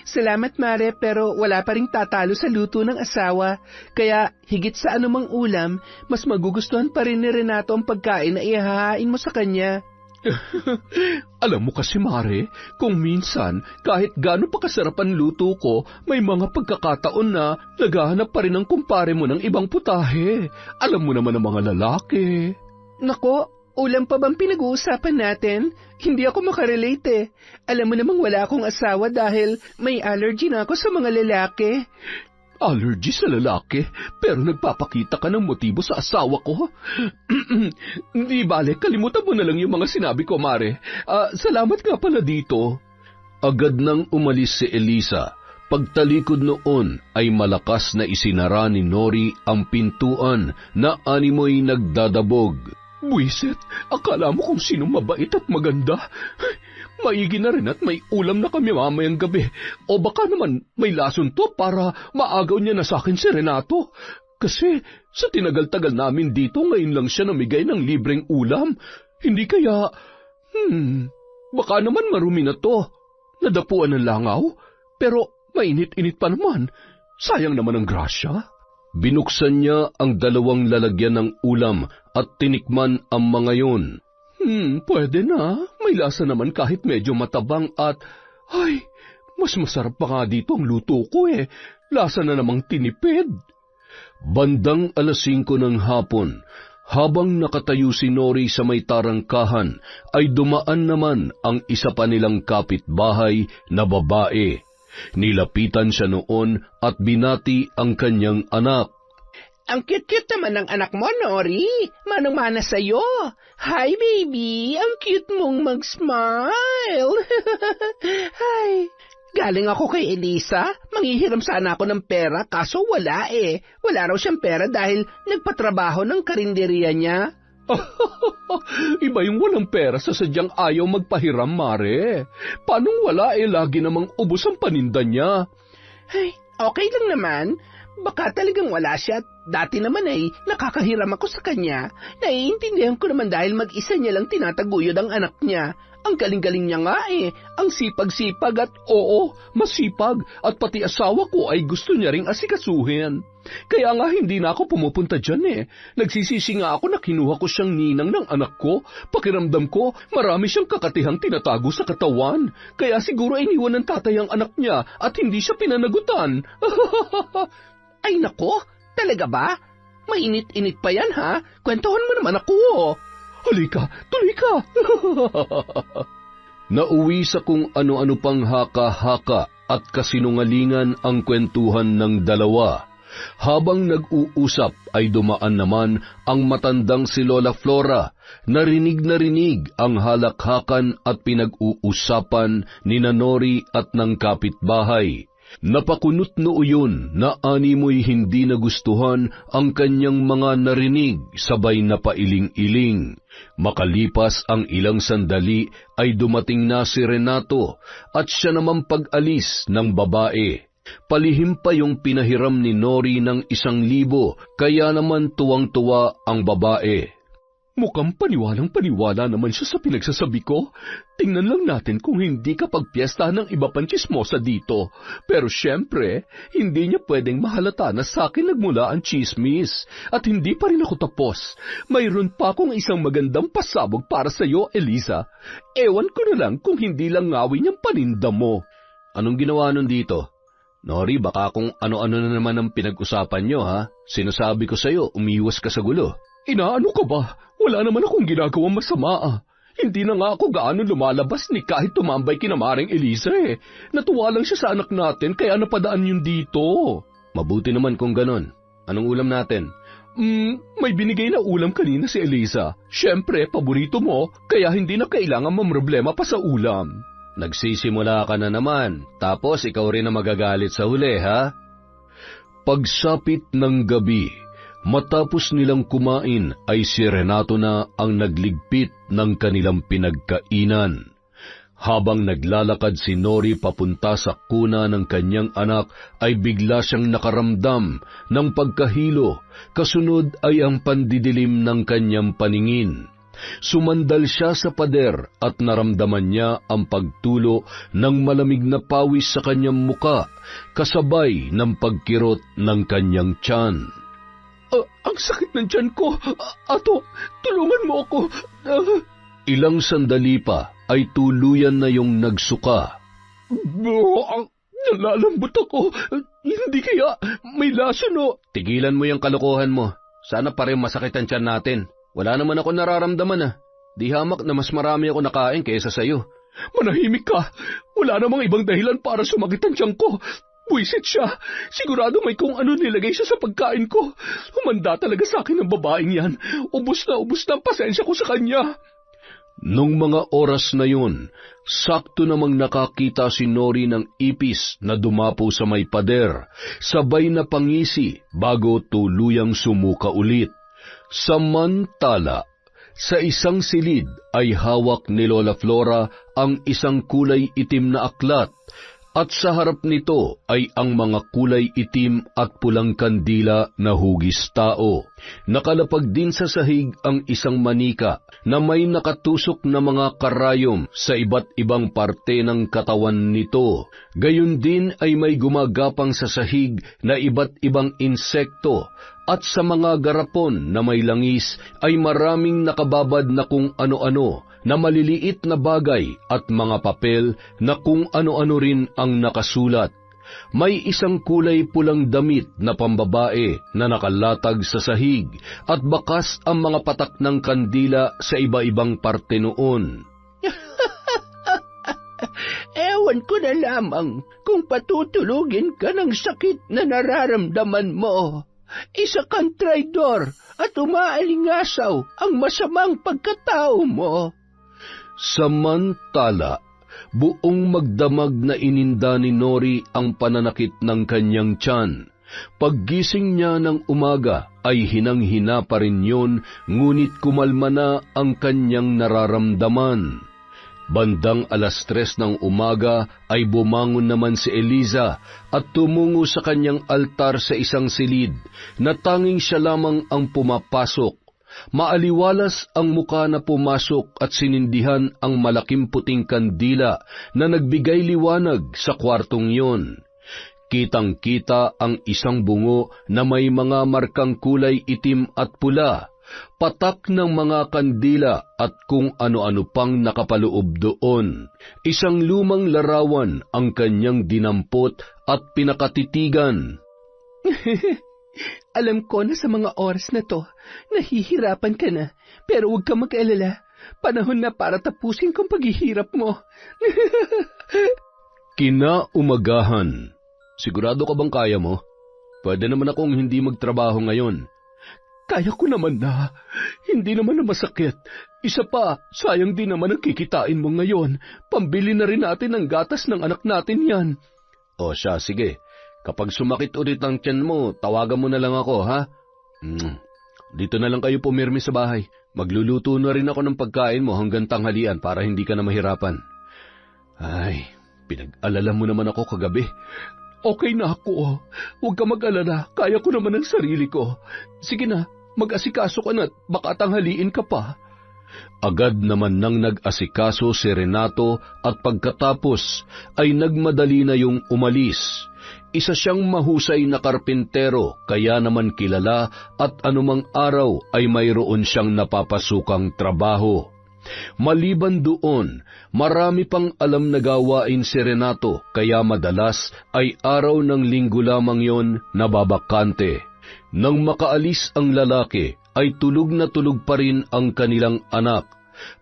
Speaker 4: Salamat Mare, pero wala pa ring tatalo sa luto ng asawa. Kaya higit sa anumang ulam, mas magugustuhan pa rin ni Renato ang pagkain na ihahain mo sa kanya.
Speaker 1: Alam mo kasi Mare, kung minsan kahit gaano pa kasarap ang luto ko, may mga pagkakataon na naghahanap pa rin ang kumpare mo ng ibang putahe. Alam mo naman ang mga lalaki.
Speaker 4: Nako, ulam pa bang pinag-uusapan natin? Hindi ako makarelate eh. Alam mo namang wala akong asawa dahil may allergy na ako sa mga lalaki.
Speaker 1: Allergy sa lalaki? Pero nagpapakita ka ng motibo sa asawa ko? Di bale, kalimutan mo na lang yung mga sinabi ko, Mare. Salamat nga pala dito.
Speaker 2: Agad nang umalis si Eliza. Pagtalikod noon ay malakas na isinara ni Nori ang pintuan na animoy nagdadabog.
Speaker 1: Buisit, akala mo kung sinong mabait at maganda. Maigi na rin at may ulam na kami mamayang gabi. O baka naman may lason to para maagaw niya na sa akin si Renato. Kasi sa tinagal-tagal namin dito, ngayon lang siya namigay ng libreng ulam. Hindi kaya... baka naman marumi na to. Nadapuan ng langaw, pero mainit-init pa naman. Sayang naman ang grasya.
Speaker 2: Binuksan niya ang 2 lalagyan ng ulam at tinikman ang mga yon.
Speaker 1: Pwede na. May lasa naman kahit medyo matabang at... Ay, mas masarap pa nga dito ang luto ko eh. Lasa na namang tinipid.
Speaker 2: Bandang 5:00 ng hapon, Habang nakatayo si Nori sa may tarangkahan, ay dumaan naman ang isa pa nilang kapitbahay na babae. Nilapitan siya noon at binati ang kanyang anak.
Speaker 4: Ang cute-cute naman ng anak mo, Nori. Manang-mana sa'yo. Hi, baby. Ang cute mong mag-smile. Hi. Galing ako kay Elisa. Manghihiram sana ako ng pera, kaso wala eh. Wala raw siyang pera dahil nagpatrabaho ng karinderiya niya.
Speaker 3: Iba yung walang pera sa sadyang ayaw magpahiram, Mare. Paanong wala lagi namang ubos ang paninda niya?
Speaker 4: Ay, okay lang naman. Baka talagang wala siya. Dati naman nakakahiram ako sa kanya. Naiintindihan ko naman dahil mag-isa niya lang tinataguyod ang anak niya. Ang galing-galing niya nga Ang sipag-sipag at
Speaker 3: masipag. At pati asawa ko ay gusto niya ring asikasuhin. Kaya nga hindi na ako pumupunta dyan Nagsisisi nga ako na kinuha ko siyang ninang ng anak ko. Pakiramdam ko, marami siyang kakatihang tinatago sa katawan. Kaya siguro iniwan ng tatay ang anak niya at hindi siya pinanagutan.
Speaker 4: Ay nako, talaga ba? Mainit-init pa yan ha? Kwentuhan mo naman ako.
Speaker 3: Halika, tuloy ka!
Speaker 2: Nauwi sa kung ano-ano pang haka-haka at kasinungalingan ang kwentuhan ng dalawa. Habang nag-uusap ay dumaan naman ang matandang si Lola Flora. Narinig ang halakhakan at pinag-uusapan ni Nori at ng kapitbahay. Napakunot noo yun na animoy hindi nagustuhan ang kanyang mga narinig, sabay na pailing-iling. Makalipas ang ilang sandali ay dumating na si Renato at siya naman pag-alis ng babae. Palihim pa yung pinahiram ni Nori ng 1,000, kaya naman tuwang-tuwa ang babae.
Speaker 3: Mukhang paniwalang-paniwala naman siya sa pinagsasabi ko. Tingnan lang natin kung hindi ka pagpiesta ng iba pang chismosa dito. Pero syempre, hindi niya pwedeng mahalata na sa akin nagmula ang chismis. At hindi pa rin ako tapos. Mayroon pa akong isang magandang pasabog para sa iyo, Eliza. Ewan ko na lang kung hindi lang ngawin yung paninda mo.
Speaker 2: Anong ginawa nun dito? Nori, baka kung ano-ano na naman ang pinag-usapan nyo, ha? Sinasabi ko sa'yo, umiwas ka sa gulo.
Speaker 3: Inaano ka ba? Wala naman akong ginagawang masama. Hindi na nga ako gaano lumalabas ni kahit tumambay kina Maring Elisa Natuwa lang siya sa anak natin kaya napadaan yun dito.
Speaker 2: Mabuti naman kung ganon. Anong ulam natin?
Speaker 3: May binigay na ulam kanina si Elisa. Siyempre, paborito mo, kaya hindi na kailangan mamroblema pa sa ulam.
Speaker 2: Nagsisimula ka na naman, tapos ikaw rin na magagalit sa huli, ha? Pagsapit ng gabi, matapos nilang kumain ay si Renato na ang nagligpit ng kanilang pinagkainan. Habang naglalakad si Nori papunta sa kuna ng kanyang anak ay bigla siyang nakaramdam ng pagkahilo, kasunod ay ang pandidilim ng kanyang paningin. Sumandal siya sa pader at naramdaman niya ang pagtulo ng malamig na pawis sa kanyang muka, kasabay ng pagkirot ng kanyang tiyan.
Speaker 3: Ang sakit ng tiyan ko. Ato, tulungan mo ako.
Speaker 2: Ilang sandali pa ay tuluyan na yung nagsuka.
Speaker 3: Nalalambot ako. Hindi kaya may laso, no?
Speaker 2: Tigilan mo yung kalokohan mo. Sana pa rin masakit ang tiyan natin. Wala naman ako nararamdaman Di hamak na mas marami ako nakain kaysa sa'yo.
Speaker 3: Manahimik ka. Wala namang ibang dahilan para sumakit ang tiyan ko. Buisit siya. Sigurado may kung ano nilagay siya sa pagkain ko. Humanda talaga sa akin ang babaeng yan. Ubus na ang pasensya ko sa kanya.
Speaker 2: Nung mga oras na yun, sakto namang nakakita si Nori ng ipis na dumapo sa may pader, sabay na pangisi bago tuluyang sumuka ulit. Samantala, sa isang silid ay hawak ni Lola Flora ang isang kulay itim na aklat, at sa harap nito ay ang mga kulay itim at pulang kandila na hugis tao. Nakalapag din sa sahig ang isang manika na may nakatusok na mga karayom sa iba't ibang parte ng katawan nito. Gayon din ay may gumagapang sa sahig na iba't ibang insekto, at sa mga garapon na may langis ay maraming nakababad na kung ano-ano, na maliliit na bagay at mga papel na kung ano-ano rin ang nakasulat. May isang kulay pulang damit na pambabae na nakalatag sa sahig at bakas ang mga patak ng kandila sa iba-ibang parte noon.
Speaker 4: Ewan ko na lamang kung patutulugin ka ng sakit na nararamdaman mo. Isa kang traidor at umaalingasaw ang masamang pagkatao mo.
Speaker 2: Samantala, buong magdamag na ininda ni Nori ang pananakit ng kanyang tiyan. Paggising niya ng umaga ay hinang-hina pa rin yun, ngunit kumalma na ang kanyang nararamdaman. Bandang 3:00 ng umaga ay bumangon naman si Eliza at tumungo sa kanyang altar sa isang silid na tanging siya lamang ang pumapasok. Maaliwalas ang muka na pumasok at sinindihan ang malaking puting kandila na nagbigay liwanag sa kwartong iyon. Kitang-kita ang isang bungo na may mga markang kulay itim at pula, patak ng mga kandila at kung ano-ano pang nakapaloob doon. Isang lumang larawan ang kanyang dinampot at pinakatitigan.
Speaker 4: Alam ko na sa mga oras na to, nahihirapan ka na, pero huwag ka mag-alala. Panahon na para tapusin kong paghihirap mo.
Speaker 2: Kinaumagahan. Sigurado ka bang kaya mo? Pwede naman akong hindi magtrabaho ngayon.
Speaker 1: Kaya ko naman na. Hindi naman na masakit. Isa pa, sayang din naman ang kikitain mo ngayon. Pambili na rin natin ang gatas ng anak natin yan.
Speaker 2: O siya, sige. Kapag sumakit ulit ang tiyan mo, tawagan mo na lang ako, ha? Dito na lang kayo pumirmi sa bahay. Magluluto na rin ako ng pagkain mo hanggang tanghalian para hindi ka na mahirapan. Ay, pinag-alala mo naman ako kagabi.
Speaker 1: Okay na ako. Huwag ka mag-alala. Kaya ko naman ang sarili ko. Sige na, mag-asikaso ka na at baka tanghaliin ka pa.
Speaker 2: Agad naman nang nag-asikaso si Renato at pagkatapos ay nagmadali na yung umalis. Isa siyang mahusay na karpintero, kaya naman kilala at anumang araw ay mayroon siyang napapasukang trabaho. Maliban doon, marami pang alam na gawain si Renato, kaya madalas ay araw ng linggo lamang yon nababakante. Nang makaalis ang lalaki, ay tulog na tulog pa rin ang kanilang anak.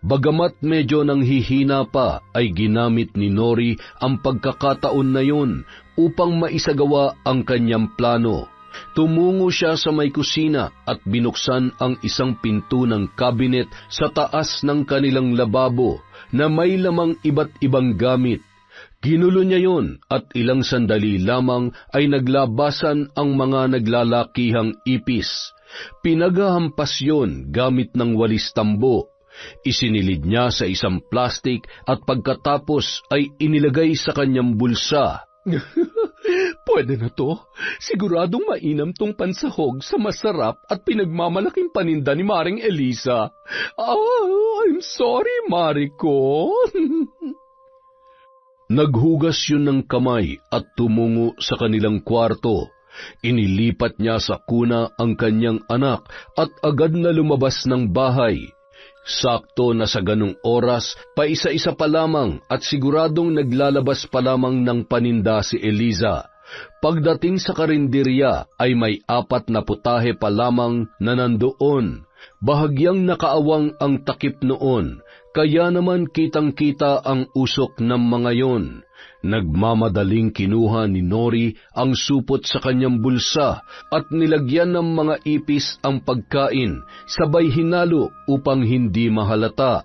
Speaker 2: Bagamat medyo nanghihina pa, ay ginamit ni Nori ang pagkakataon na yun upang maisagawa ang kanyang plano. Tumungo siya sa may kusina at binuksan ang isang pinto ng kabinet sa taas ng kanilang lababo na may lamang iba't ibang gamit. Ginulo niya yon at ilang sandali lamang ay naglabasan ang mga naglalakihang ipis. Pinaghahampas yon gamit ng walis tambo. Isinilid niya sa isang plastik at pagkatapos ay inilagay sa kanyang bulsa.
Speaker 1: Pwede na to. Siguradong mainam tong pansahog sa masarap at pinagmamalaking paninda ni Maring Eliza. I'm sorry, Mariko.
Speaker 2: Naghugas yun ng kamay at tumungo sa kanilang kwarto. Inilipat niya sa kuna ang kanyang anak at agad na lumabas ng bahay. Sakto na sa ganung oras, paisa-isa pa lamang at siguradong naglalabas pa lamang ng paninda si Eliza. Pagdating sa karinderya ay may 4 na putahe pa lamang na nandoon. Bahagyang nakaawang ang takip noon, kaya naman kitang-kita ang usok ng mga yon. Nagmamadaling kinuha ni Nori ang supot sa kanyang bulsa at nilagyan ng mga ipis ang pagkain, sabay hinalo upang hindi mahalata.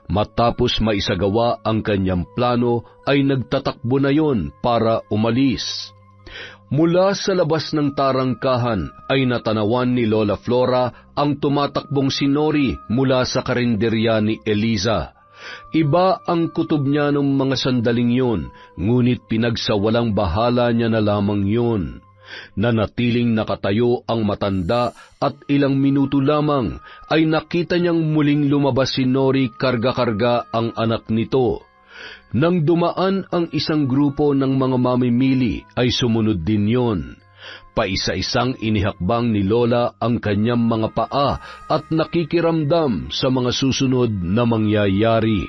Speaker 2: Matapos maisagawa ang kanyang plano ay nagtatakbo na yon para umalis. Mula sa labas ng tarangkahan ay natanawan ni Lola Flora ang tumatakbong si Nori mula sa karinderya ni Eliza. Iba ang kutob niya ng mga sandaling yun, ngunit pinagsawalang bahala niya na lamang yun. Nanatiling nakatayo ang matanda at ilang minuto lamang ay nakita niyang muling lumabas si Nori karga-karga ang anak nito. Nang dumaan ang isang grupo ng mga mamimili ay sumunod din yon. Paisa-isang inihakbang ni Lola ang kanyang mga paa at nakikiramdam sa mga susunod na mangyayari.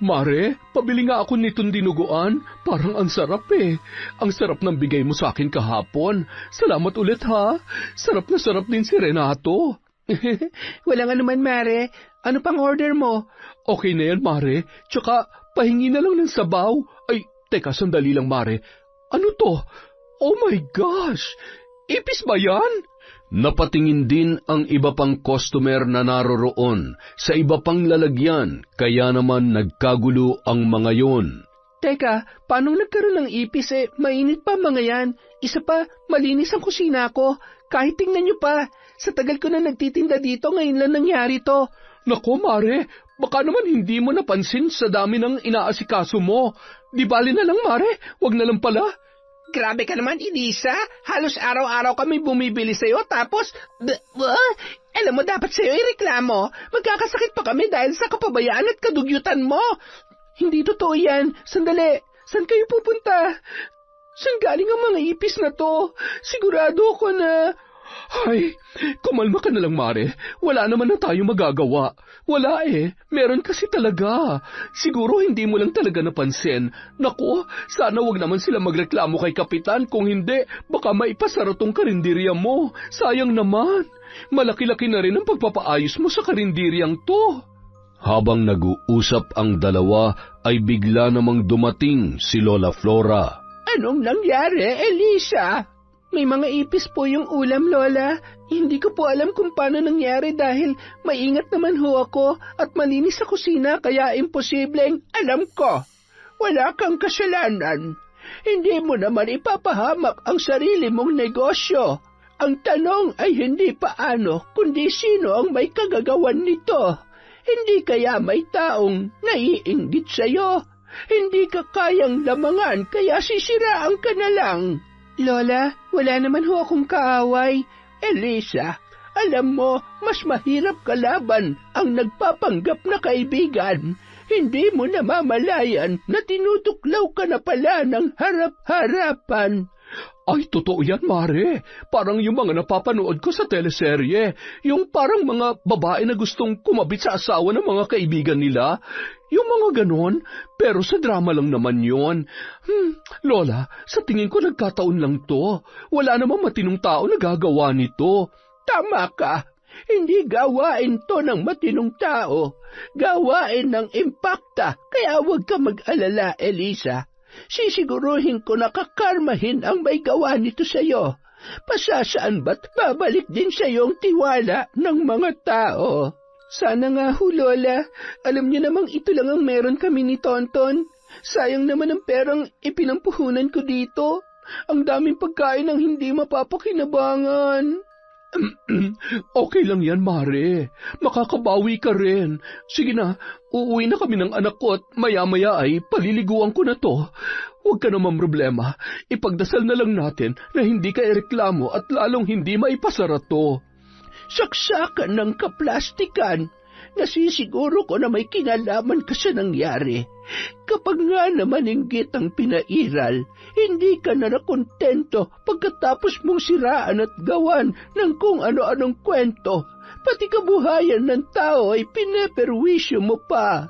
Speaker 3: Mare, pabili nga ako nitong dinuguan. Parang ang sarap eh. Ang sarap ng bigay mo sa akin kahapon. Salamat ulit ha. Sarap na sarap din si Renato.
Speaker 4: Wala nga naman, Mare. Ano pang order mo?
Speaker 3: Okay na yan, Mare. Tsaka, pahingi na lang ng sabaw. Ay, teka, sandali lang, Mare. Ano to? Oh my gosh! Ipis ba yan? Napatingin din ang iba pang customer na naroroon sa iba pang lalagyan, kaya naman nagkagulo ang mga yon.
Speaker 4: Teka, paano nagkaroon ng ipis eh? Mainit pa mga yan. Isa pa, malinis ang kusina ko. Kahit tingnan nyo pa, sa tagal ko na nagtitinda dito, ngayon lang nangyari to.
Speaker 3: Nako, Mare, baka naman hindi mo napansin sa dami ng inaasikaso mo. Di bali na lang, Mare, wag na lang pala.
Speaker 4: Grabe ka naman, Elisa. Halos araw-araw kami bumibili sa'yo, tapos... alam mo, dapat sa'yo ireklamo. Magkakasakit pa kami dahil sa kapabayaan at kadugyutan mo. Hindi totoo yan. Sandali, saan kayo pupunta? Saan galing ang mga ipis na to? Sigurado ako na...
Speaker 3: Ay, kumalma ka na lang, Mare. Wala naman na tayo magagawa. Wala eh, meron kasi talaga. Siguro hindi mo lang talaga napansin. Naku, sana wag naman sila magreklamo kay Kapitan. Kung hindi, baka maipasara tong karinderya mo. Sayang naman. Malaki-laki na rin ang pagpapaayos mo sa karinderyang to. Habang nag-uusap ang dalawa, ay bigla namang dumating si Lola Flora.
Speaker 4: Anong nangyari, Elisa? May mga ipis po yung ulam, Lola. Hindi ko po alam kung paano nangyari dahil maingat naman ho ako at malinis sa kusina kaya imposibleng alam ko. Wala kang kasalanan. Hindi mo naman ipapahamak ang sarili mong negosyo. Ang tanong ay hindi paano, kundi sino ang may kagagawan nito. Hindi kaya may taong naiinggit sa'yo. Hindi ka kayang lamangan kaya sisiraan ka na lang. Lola, wala naman ho akong kaaway. Elisa, alam mo, mas mahirap kalaban ang nagpapanggap na kaibigan. Hindi mo namamalayan na tinutuklaw ka na pala ng harap-harapan.
Speaker 3: Ay, totoo yan, Mare. Parang yung mga napapanood ko sa teleserye. Yung parang mga babae na gustong kumabit sa asawa ng mga kaibigan nila. Yung mga ganon. Pero sa drama lang naman yon. Lola, sa tingin ko nagkataon lang to. Wala namang matinong tao na gagawa nito.
Speaker 4: Tama ka. Hindi gawain to ng matinong tao. Gawain ng impakta. Kaya huwag ka mag-alala, Elisa. Sisiguruhin ko na kakarmahin ang may gawa nito sa'yo. Pasasaan ba't babalik din sa'yo ang tiwala ng mga tao? Sana nga ho, Lola. Alam niyo namang ito lang ang meron kami ni Tonton. Sayang naman ang perang ipinampuhunan ko dito. Ang daming pagkain ang hindi mapapakinabangan.
Speaker 3: Okay lang yan, Mare. Makakabawi ka rin. Sige na, uuwi na kami ng anak ko at maya-maya ay paliliguan ko na to. Huwag ka naman problema. Ipagdasal na lang natin na hindi ka ireklamo at lalong hindi maipasara to.
Speaker 4: Saksakan ng kaplastikan. Nasisiguro ko na may kinalaman ka sa nangyari. Kapag nga naman inggit ang pinairal, hindi ka na nakontento pagkatapos mong siraan at gawan ng kung ano-anong kwento. Pati kabuhayan ng tao ay pineperwisyo mo pa.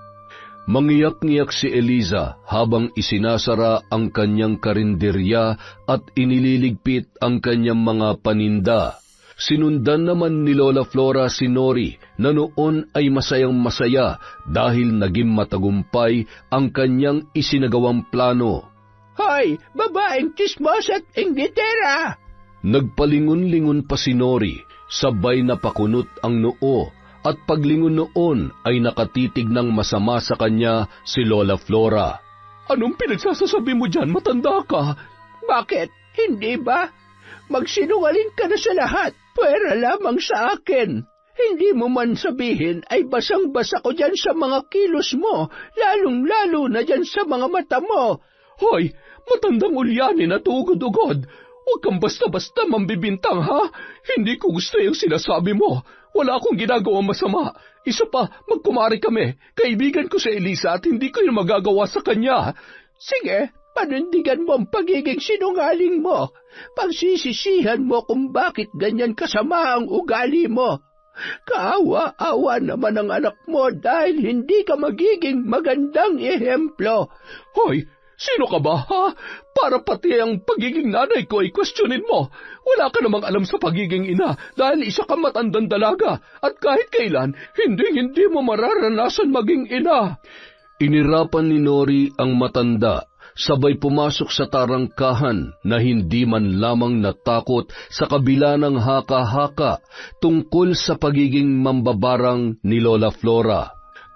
Speaker 2: Mangiyak-ngiyak si Eliza habang isinasara ang kanyang karinderya at inililigpit ang kanyang mga paninda. Sinundan naman ni Lola Flora si Nori na noon ay masayang-masaya dahil naging matagumpay ang kanyang isinagawang plano.
Speaker 4: Hoy, babaeng chismos at inggitera!
Speaker 2: Nagpalingon-lingon pa si Nori, sabay na pakunot ang noo at paglingon noon ay nakatitig ng masama sa kanya si Lola Flora.
Speaker 3: Anong pinagsasasabi mo dyan, matanda ka?
Speaker 4: Bakit? Hindi ba? Magsinungaling ka na sa lahat. Pwera lamang sa akin. Hindi mo man sabihin ay basang-basa ko dyan sa mga kilos mo, lalong-lalo na dyan sa mga mata mo.
Speaker 3: Hoy, matandang ulyanin at ugod-ugod. Huwag kang basta-basta mambibintang, ha? Hindi ko gusto yung sinasabi mo. Wala akong ginagawang masama. Isa pa, magkumari kami. Kaibigan ko si Elisa at hindi ko yung magagawa sa kanya.
Speaker 4: Sige, panindigan mo ang pagiging sinungaling mo. Pagsisisihan mo kung bakit ganyan kasama ang ugali mo. Kaawa-awa naman ang anak mo dahil hindi ka magiging magandang ehemplo.
Speaker 1: Hoy, sino ka ba, ha? Para pati ang pagiging nanay ko ay questionin mo. Wala ka namang alam sa pagiging ina dahil isa kang matandang dalaga at kahit kailan, hindi mo mararanasan maging ina.
Speaker 2: Inirapan ni Nori ang matanda, sabay pumasok sa tarangkahan na hindi man lamang natakot sa kabila ng haka-haka tungkol sa pagiging mambabarang ni Lola Flora.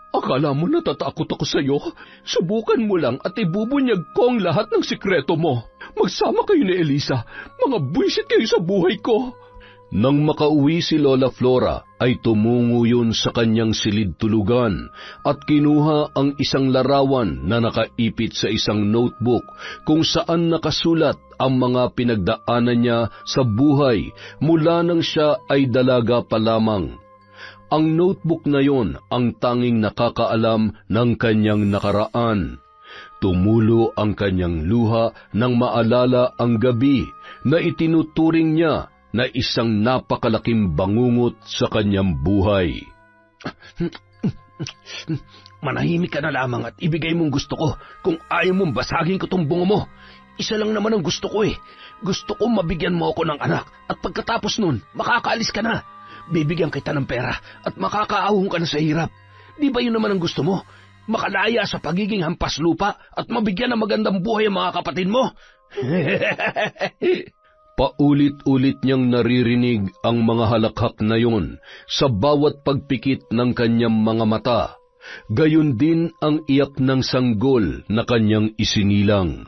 Speaker 1: Akala mo natatakot ako sa iyo? Subukan mo lang at ibubunyag ko ang lahat ng sikreto mo. Magsama kayo ni Elisa. Mga buwisit kayo sa buhay ko.
Speaker 2: Nang makauwi si Lola Flora, ay tumungo yun sa kanyang silid-tulugan at kinuha ang isang larawan na nakaipit sa isang notebook kung saan nakasulat ang mga pinagdaanan niya sa buhay mula nang siya ay dalaga pa lamang. Ang notebook na yon ang tanging nakakaalam ng kanyang nakaraan. Tumulo ang kanyang luha nang maalala ang gabi na itinuturing niya na isang napakalaking bangungot sa kanyang buhay.
Speaker 3: Manahimik ka na lamang at ibigay mong gusto ko. Kung ayaw mong basagin ko tong bungo mo, isa lang naman ang gusto ko eh. Gusto ko mabigyan mo ako ng anak at pagkatapos nun, makakaalis ka na. Bibigyan kita ng pera at makakaahon ka na sa hirap. Di ba yun naman ang gusto mo? Makalaya sa pagiging hampas lupa at mabigyan ng magandang buhay ang mga kapatid mo?
Speaker 2: Paulit-ulit niyang naririnig ang mga halakhak na yun sa bawat pagpikit ng kanyang mga mata. Gayon din ang iyak ng sanggol na kanyang isinilang.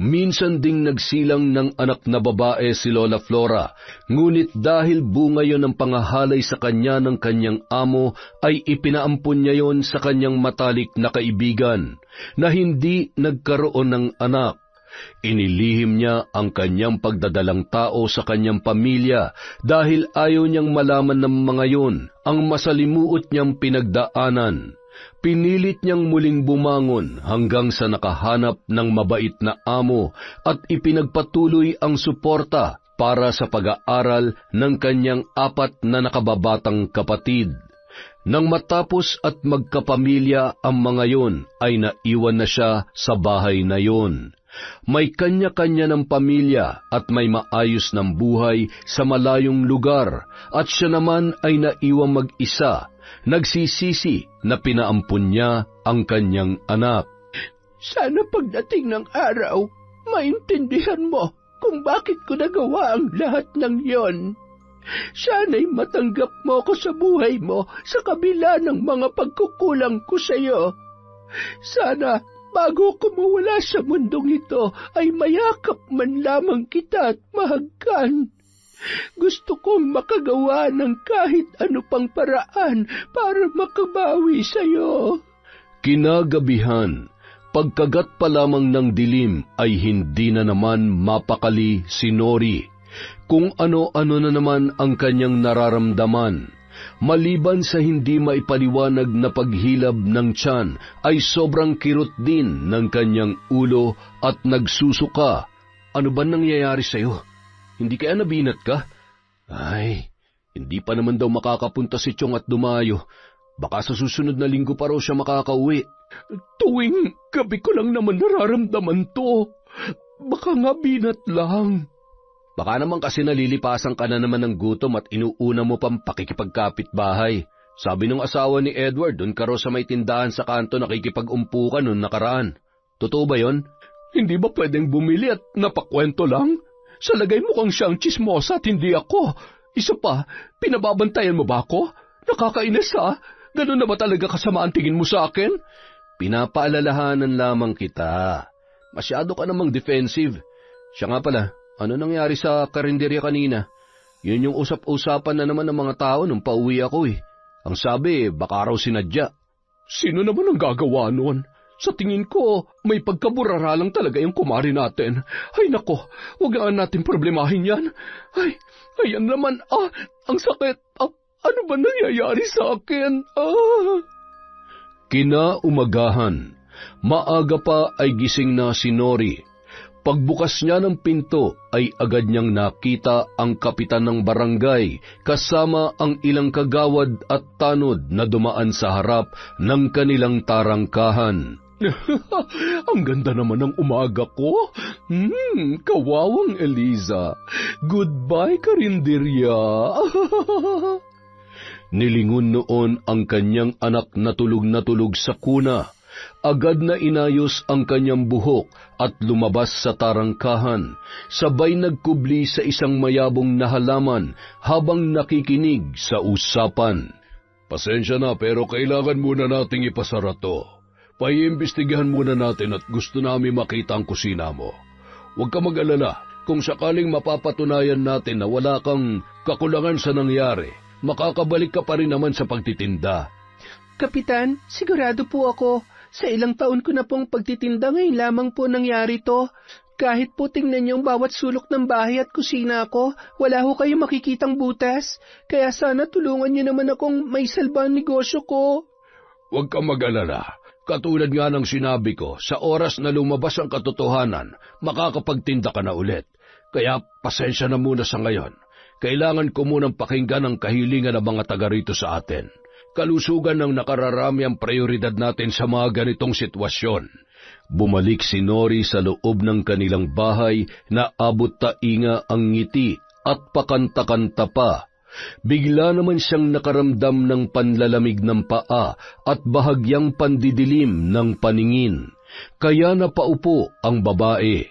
Speaker 2: Minsan ding nagsilang ng anak na babae si Lola Flora, ngunit dahil bunga yon ng pangahalay sa kanya ng kanyang amo, ay ipinaampun niya yon sa kanyang matalik na kaibigan, na hindi nagkaroon ng anak. Inilihim niya ang kanyang pagdadalang tao sa kanyang pamilya dahil ayaw niyang malaman ng mga yon ang masalimuot niyang pinagdaanan. Pinilit niyang muling bumangon hanggang sa nakahanap ng mabait na amo at ipinagpatuloy ang suporta para sa pag-aaral ng kanyang 4 na nakababatang kapatid. Nang matapos at magkapamilya ang mga yon, ay naiwan na siya sa bahay na yon. May kanya-kanya ng pamilya at may maayos ng buhay sa malayong lugar at siya naman ay naiwang mag-isa. Nagsisisi na pinaampun niya ang kanyang anak.
Speaker 4: Sana pagdating ng araw, maintindihan mo kung bakit ko nagawa ang lahat ng yon. Sana'y matanggap mo ko sa buhay mo sa kabila ng mga pagkukulang ko sa iyo. Sana bago ko mawala sa mundong ito ay mayakap man lamang kita at mahagkan. Gusto kong makagawa ng kahit ano pang paraan para makabawi sa iyo.
Speaker 2: Kinagabihan, pagkagat pa lamang ng dilim ay hindi na naman mapakali si Nori. Kung ano-ano na naman ang kanyang nararamdaman. Maliban sa hindi maipaliwanag na paghilab ng tiyan, ay sobrang kirot din ng kanyang ulo at nagsusuka. Ano ba nangyayari sa'yo? Hindi kaya nabinat ka? Ay, hindi pa naman daw makakapunta si Chong at Dumayo. Baka sa susunod na linggo pa raw siya makakauwi.
Speaker 1: Tuwing gabi ko lang naman nararamdaman to. Baka nga binat lang.
Speaker 2: Baka naman kasi nalilipasan ka na naman ng gutom at inuuna mo pang pakikipagkapit-bahay. Sabi ng asawa ni Edward, doon ka raw sa may tindahan sa kanto nakikipag-umpukan noon nakaraan. Totoo ba yon?
Speaker 1: Hindi ba pwedeng bumili at napakwento lang? Sa lagay mo kang siyang chismosa at hindi ako. Isa pa, pinababantayan mo ba ako? Nakakainis ha? Ganun na ba talaga kasama ang tingin mo sa akin?
Speaker 2: Pinapaalalahanan lamang kita. Masyado ka namang defensive. Siya nga pala, ano nangyari sa karinderya kanina? Yun yung usap-usapan na naman ng mga tao nung pauwi ako eh. Ang sabi, baka raw sinadya.
Speaker 1: Sino naman ang gagawa nun? Sa tingin ko, may pagkaburara lang talaga yung kumari natin. Ay nako, huwag nga natin problemahin yan. Ay, ayan naman, ang sakit. Ano ba nangyayari sa akin?
Speaker 2: Kinaumagahan, maaga pa ay gising na si Nori. Pagbukas niya ng pinto ay agad niyang nakita ang kapitan ng barangay kasama ang ilang kagawad at tanod na dumaan sa harap ng kanilang tarangkahan. Ang ganda naman ng umaga ko. Kawawang Eliza. Goodbye, karinderya. Nilingon noon ang kanyang anak na tulog sa kuna. Agad na inayos ang kanyang buhok at lumabas sa tarangkahan, sabay nagkubli sa isang mayabong na halaman habang nakikinig sa usapan. Pasensya na pero kailangan muna nating ipasara to. Paiimbestigahan muna natin at gusto namin makita ang kusina mo. Huwag ka mag-alala, kung sakaling mapapatunayan natin na wala kang kakulangan sa nangyari, makakabalik ka pa rin naman sa pagtitinda.
Speaker 4: Kapitan, sigurado po ako. Sa ilang taon ko na pong pagtitinda ngayon lamang po nangyari to. Kahit po tingnan niyo ang bawat sulok ng bahay at kusina ko, wala ho kayo makikitang butas. Kaya sana tulungan niyo naman akong may salba ang negosyo ko.
Speaker 3: Huwag kang mag-alala. Katulad nga ng sinabi ko, sa oras na lumabas ang katotohanan, makakapagtinda ka na ulit. Kaya pasensya na muna sa ngayon. Kailangan ko munang pakinggan ang kahilingan ng mga taga rito sa atin. Kalusugan ng nakararami ang prioridad natin sa mga ganitong sitwasyon.
Speaker 2: Bumalik si Nori sa loob ng kanilang bahay na abot tainga ang ngiti at pakanta-kanta pa. Bigla naman siyang nakaramdam ng panlalamig ng paa at bahagyang pandidilim ng paningin. Kaya napaupo ang babae.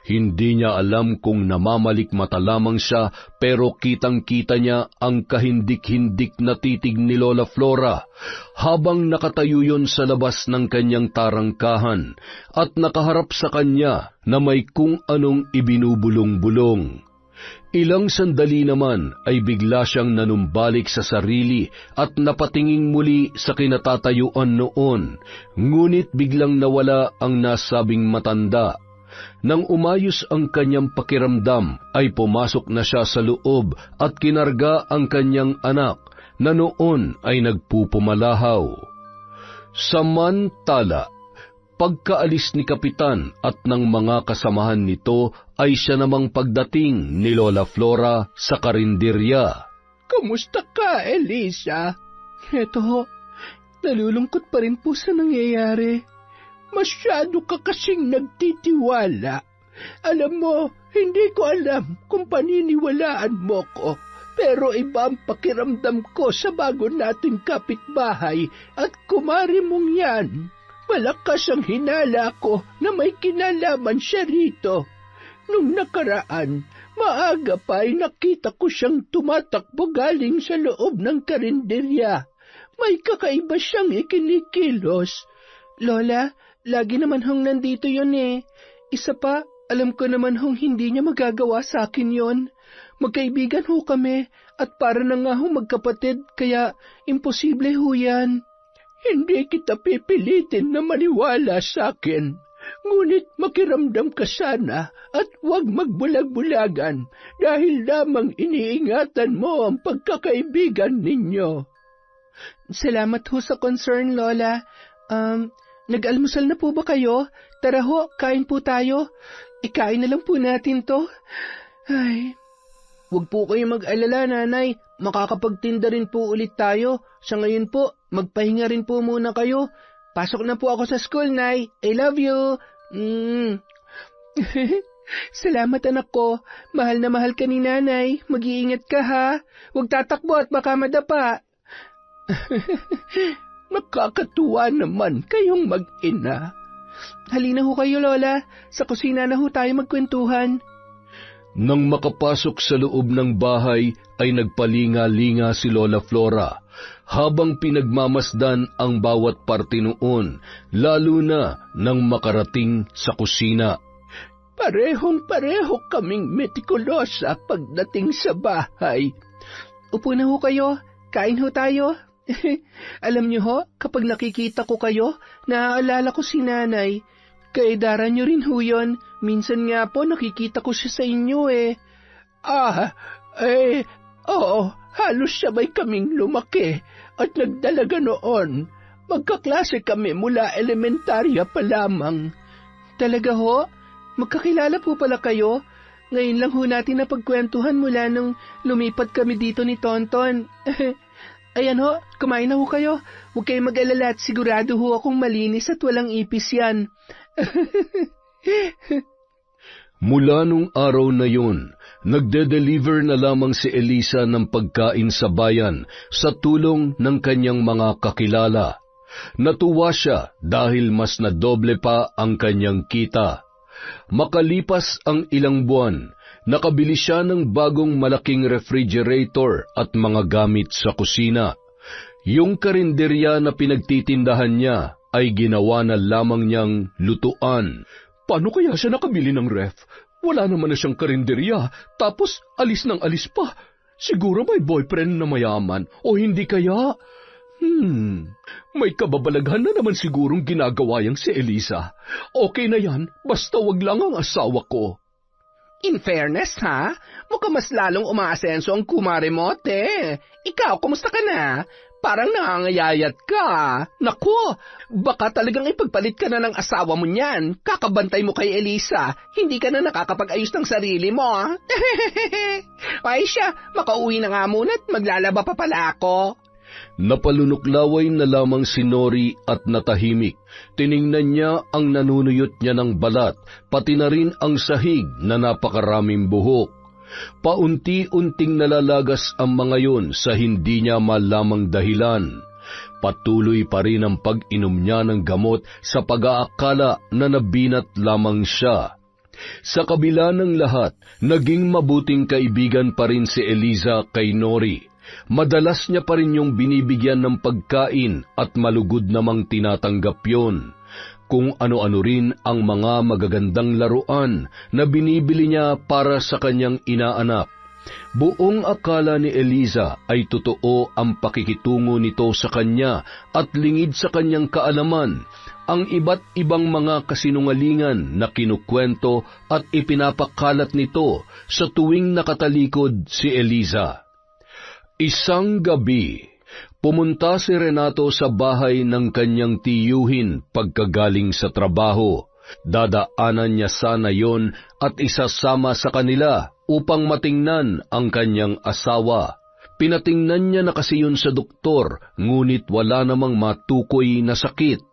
Speaker 2: Hindi niya alam kung namamalikmata lamang siya pero kitang-kita niya ang kahindik-hindik na titig ni Lola Flora habang nakatayo yun sa labas ng kanyang tarangkahan at nakaharap sa kanya na may kung anong ibinubulong-bulong. Ilang sandali naman ay bigla siyang nanumbalik sa sarili at napatingin muli sa kinatatayuan noon, ngunit biglang nawala ang nasabing matanda. Nang umayos ang kanyang pakiramdam, ay pumasok na siya sa loob at kinarga ang kanyang anak na noon ay nagpupumalahaw. Samantala, pagkaalis ni Kapitan at ng mga kasamahan nito ay siya namang pagdating ni Lola Flora sa karinderya.
Speaker 1: Kamusta ka, Eliza?
Speaker 4: Eto, nalulungkot pa rin po sa nangyayari.
Speaker 1: Masyado ka kasing nagtitiwala. Alam mo, hindi ko alam kung paniniwalaan mo ko, pero iba ang pakiramdam ko sa bago nating kapitbahay at kumari mong yan. Malakas ang hinala ko na may kinalaman siya rito. Nung nakaraan, maaga pa ay nakita ko siyang tumatakbo galing sa loob ng karinderya. May kakaiba siyang ikinikilos.
Speaker 4: Lola, lagi naman hong nandito yun eh. Isa pa, alam ko naman hong hindi niya magagawa sa akin yon. Magkaibigan ho kami at para na nga hong magkapatid, kaya imposible ho yan.
Speaker 1: Hindi kita pipilitin na maniwala sa akin. Ngunit makiramdam ka sana at huwag magbulag-bulagan dahil lamang iniingatan mo ang pagkakaibigan ninyo.
Speaker 4: Salamat ho sa concern, Lola. Nag-almusal na po ba kayo? Tara ho, kain po tayo. Ikain na lang po natin to. Ay, huwag po kayo mag-alala, Nanay. Makakapagtinda rin po ulit tayo. Sa ngayon po, magpahinga rin po muna kayo. Pasok na po ako sa school, Nay. I love you. Salamat, anak ko. Mahal na mahal ka ni Nanay. Mag-iingat ka, ha? Huwag tatakbo at baka madapa.
Speaker 1: Nakakatuwa naman kayong mag-ina.
Speaker 4: Halina ho kayo, Lola. Sa kusina na ho tayo magkwentuhan.
Speaker 2: Nang makapasok sa loob ng bahay, ay nagpalinga-linga si Lola Flora, habang pinagmamasdan ang bawat parte noon, lalo na nang makarating sa kusina.
Speaker 1: Parehong-pareho kaming metikulosa pagdating sa bahay.
Speaker 4: Upo na ho kayo. Kain ho tayo. Alam niyo ho, kapag nakikita ko kayo, naaalala ko si Nanay. Kaedaran niyo rin ho yun. Minsan nga po nakikita ko siya sa inyo eh.
Speaker 1: Oo, halos sabay kaming lumaki at nagdalaga noon. Magkaklase kami mula elementarya pa lamang.
Speaker 4: Talaga ho? magkakilala po pala kayo. Ngayon lang ho natin napagkwentuhan mula nung lumipat kami dito ni Tonton. Ayan ho, kumain na ho kayo. Huwag kayong mag-alala at sigurado ho akong malinis at walang ipis yan.
Speaker 2: Mula nung araw na yun, nagde-deliver na lamang si Eliza ng pagkain sa bayan sa tulong ng kanyang mga kakilala. Natuwa siya dahil mas nadoble pa ang kanyang kita. Makalipas ang ilang buwan, nakabili siya ng bagong malaking refrigerator at mga gamit sa kusina. Yung karinderya na pinagtitindahan niya ay ginawa na lamang niyang lutuan.
Speaker 3: Paano kaya siya nakabili ng ref? Wala naman na siyang karinderya, tapos alis ng alis pa. Siguro may boyfriend na mayaman, o hindi kaya? May kababalaghan na naman sigurong ginagawa yang si Eliza. Okay na yan, basta wag lang ang asawa ko.
Speaker 4: In fairness, ha? Mukhang mas lalong umaasenso ang kumare mo, te. Ikaw, kumusta ka na? Parang nangangayayat ka. Naku, baka talagang ipagpalit ka na ng asawa mo niyan. Kakabantay mo kay Eliza. Hindi ka na nakakapag-ayos ng sarili mo, ha? Ay siya, makauwi na nga muna at maglalaba pa pala ako.
Speaker 2: Napalunuklaway na lamang si Nori at natahimik. Tiningnan niya ang nanunuyot niya ng balat, pati na rin ang sahig na napakaraming buhok. Paunti-unting nalalagas ang mga yun sa hindi niya malamang dahilan. Patuloy pa rin ang pag-inom niya ng gamot sa pag-aakala na nabinat lamang siya. Sa kabila ng lahat, naging mabuting kaibigan pa rin si Eliza kay Nori. Madalas niya pa rin yung binibigyan ng pagkain at malugod namang tinatanggap yun. Kung ano-ano rin ang mga magagandang laruan na binibili niya para sa kanyang inaanak. Buong akala ni Eliza ay totoo ang pakikitungo nito sa kanya at lingid sa kanyang kaalaman, ang iba't ibang mga kasinungalingan na kinukwento at ipinapakalat nito sa tuwing nakatalikod si Eliza. Isang gabi, pumunta si Renato sa bahay ng kanyang tiyuhin pagkagaling sa trabaho. Dadaanan niya sana yon at isasama sa kanila upang matingnan ang kanyang asawa. Pinatingnan niya na kasi yun sa doktor, ngunit wala namang matukoy na sakit.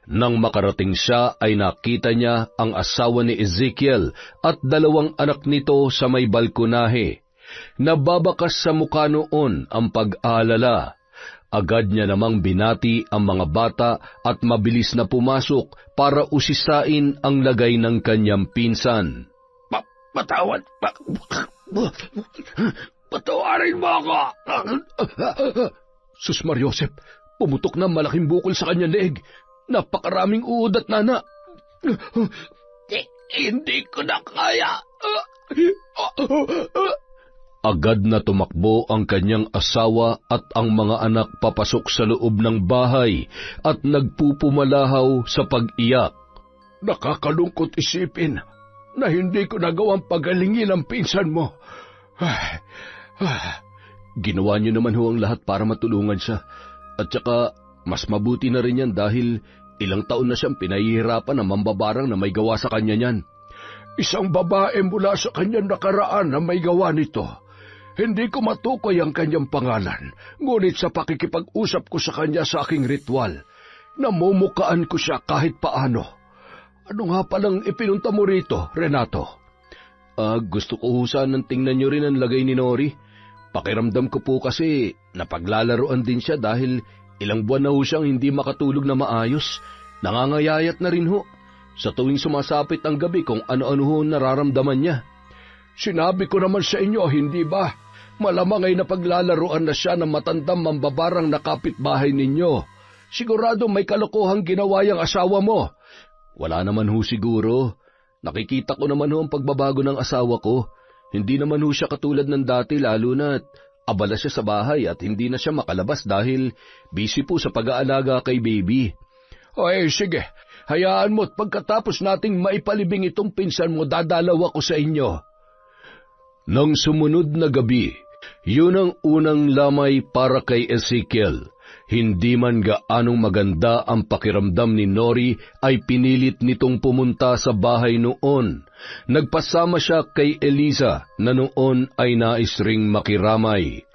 Speaker 2: Nang makarating siya ay nakita niya ang asawa ni Ezekiel at 2 anak nito sa may balkonahe. Nababakas sa mukha noon ang pag-aalala. Agad niya namang binati ang mga bata at mabilis na pumasok para usisain ang lagay ng kanyang pinsan.
Speaker 3: Patawarin mo ako! Sus Mariosep, pumutok na malaking bukol sa kanyang leeg. Napakaraming uod at nana. Hindi ko na kaya.
Speaker 2: Agad na tumakbo ang kanyang asawa at ang mga anak papasok sa loob ng bahay at nagpupumalahaw sa pag-iyak.
Speaker 3: Nakakalungkot isipin na hindi ko nagawang pagalingin ang pinsan mo.
Speaker 2: Ginawa niyo naman ho ang lahat para matulungan siya. At saka, mas mabuti na rin yan dahil ilang taon na siyang pinahihirapan na mambabarang na may gawa sa kanya niyan.
Speaker 3: Isang babae mula sa kanyang nakaraan na may gawa nito. Hindi ko matukoy ang kanyang pangalan, ngunit sa pakikipag-usap ko sa kanya sa aking ritual, namumukaan ko siya kahit paano. Ano nga palang ipinunta mo rito, Renato?
Speaker 2: Gusto ko ho sanang tingnan niyo rin ang lagay ni Nori. Pakiramdam ko po kasi napaglalaroan din siya dahil ilang buwan na ho siyang hindi makatulog na maayos. Nangangayayat na rin ho. Sa tuwing sumasapit ang gabi kung ano-ano ho nararamdaman niya.
Speaker 3: Sinabi ko naman sa inyo, hindi ba? Malamang ay napaglalaroan na siya ng matandang mambabarang na kapitbahay ninyo. Sigurado may kalokohang ginawa yung asawa mo.
Speaker 2: Wala naman ho siguro. Nakikita ko naman ho ang pagbabago ng asawa ko. Hindi naman ho siya katulad ng dati lalo na't abala siya sa bahay at hindi na siya makalabas dahil busy po sa pag-aalaga kay baby.
Speaker 3: Ay, sige. Hayaan mo't pagkatapos nating maipalibing itong pinsan mo, dadalaw ako sa inyo.
Speaker 2: Nang sumunod na gabi, yun ang unang lamay para kay Ezekiel. Hindi man gaanong maganda ang pakiramdam ni Nori ay pinilit nitong pumunta sa bahay noon. Nagpasama siya kay Eliza na noon ay nais ring makiramay.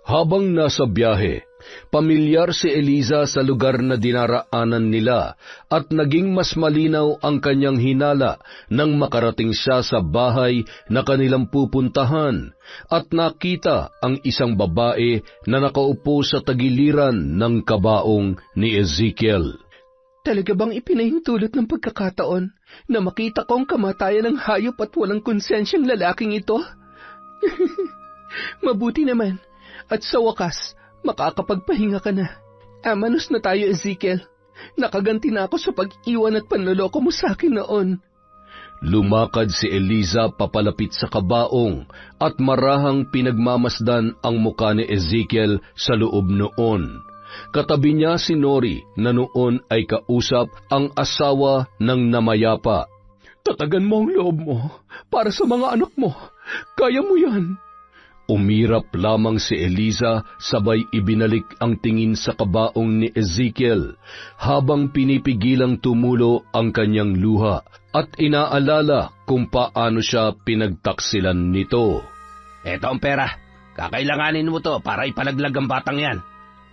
Speaker 2: Habang nasa biyahe, pamilyar si Eliza sa lugar na dinaraanan nila at naging mas malinaw ang kanyang hinala nang makarating siya sa bahay na kanilang pupuntahan at nakita ang isang babae na nakaupo sa tagiliran ng kabaong ni Ezekiel.
Speaker 4: Talaga bang ipinahintulot ng pagkakataon na makita ko ang kamatayan ng hayop at walang konsensyang lalaking ito? Mabuti naman, at sa wakas, makakapagpahinga ka na. Amanos na tayo, Ezekiel. Nakaganti na ako sa pag-iwan at panloloko mo sa akin noon.
Speaker 2: Lumakad si Eliza papalapit sa kabaong at marahang pinagmamasdan ang muka ni Ezekiel sa loob noon. Katabi niya si Nori na noon ay kausap ang asawa ng namayapa.
Speaker 1: Tatagan mo ang loob mo para sa mga anak mo. Kaya mo yan.
Speaker 2: Umirap lamang si Eliza sabay ibinalik ang tingin sa kabaong ni Ezekiel habang pinipigilang tumulo ang kanyang luha at inaalala kung paano siya pinagtaksilan nito.
Speaker 3: Eto ang pera. Kakailanganin mo to para ipalaglag ang batang yan.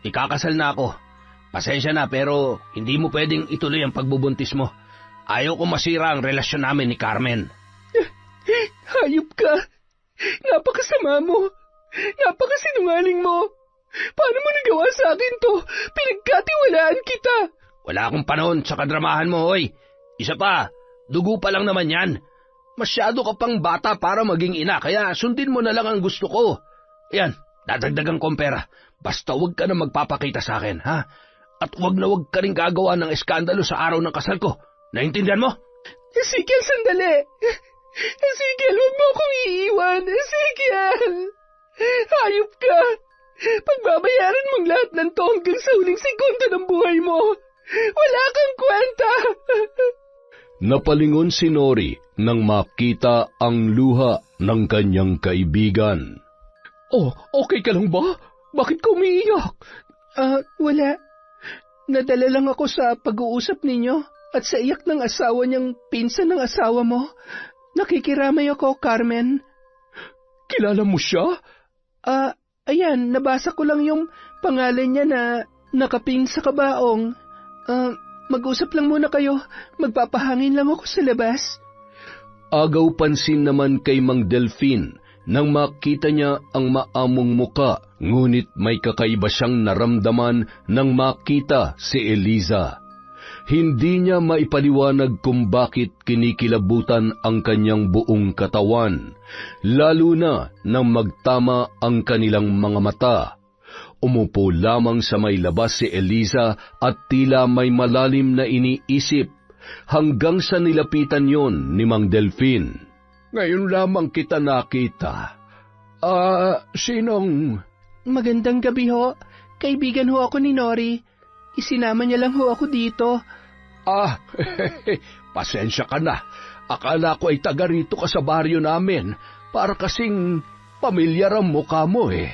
Speaker 3: Ikakasal na ako. Pasensya na pero hindi mo pwedeng ituloy ang pagbubuntis mo. Ayaw ko masira ang relasyon namin ni Carmen.
Speaker 1: Hayop ka! Napakasama mo! Napakasinungaling mo! Paano mo nagawa sa akin to? Pinagkatiwalaan kita!
Speaker 3: Wala akong panahon sa kadramahan mo, hoy. Isa pa, dugo pa lang naman yan. Masyado ka pang bata para maging ina, kaya sundin mo na lang ang gusto ko. Yan, dadagdagan ko ang pera. Basta huwag ka na magpapakita sa akin, ha? At huwag na huwag ka rin gagawa ng eskandalo sa araw ng kasal ko. Naintindihan mo?
Speaker 1: Ezekiel, sandali! Ezekiel, huwag mo akong iiwan! Ezekiel! Hayop ka! Pagbabayaran mong lahat ng to hanggang sa huling segundo ng buhay mo! Wala kang kwenta!
Speaker 2: Napalingon si Nori nang makita ang luha ng kanyang kaibigan.
Speaker 1: Oh, okay ka lang ba? Bakit ka umiiyak?
Speaker 4: Wala. Nadala lang ako sa pag-uusap ninyo at sa iyak ng asawa niyang pinsan ng asawa mo. Nakikiramay ako, Carmen.
Speaker 1: Kilala mo siya?
Speaker 4: Ayan, nabasa ko lang yung pangalan niya na nakaping sa kabaong. Mag-usap lang muna kayo. Magpapahangin lang ako sa labas.
Speaker 2: Agaw pansin naman kay Mang Delfin nang makita niya ang maamong muka, ngunit may kakaiba siyang naramdaman nang makita si Eliza. Hindi niya maipaliwanag kung bakit kinikilabutan ang kanyang buong katawan, lalo na nang magtama ang kanilang mga mata. Umupo lamang sa may labas si Eliza at tila may malalim na iniisip hanggang sa nilapitan yon ni Mang Delfin.
Speaker 3: Ngayon lamang kita nakita. Sinong...
Speaker 4: Magandang gabi ho. Kaibigan ho ako ni Nori. Isinama niya lang ho ako dito.
Speaker 3: Pasensya ka na. Akala ko ay taga rito ka sa baryo namin. Para kasing pamilyar ang mukha mo eh.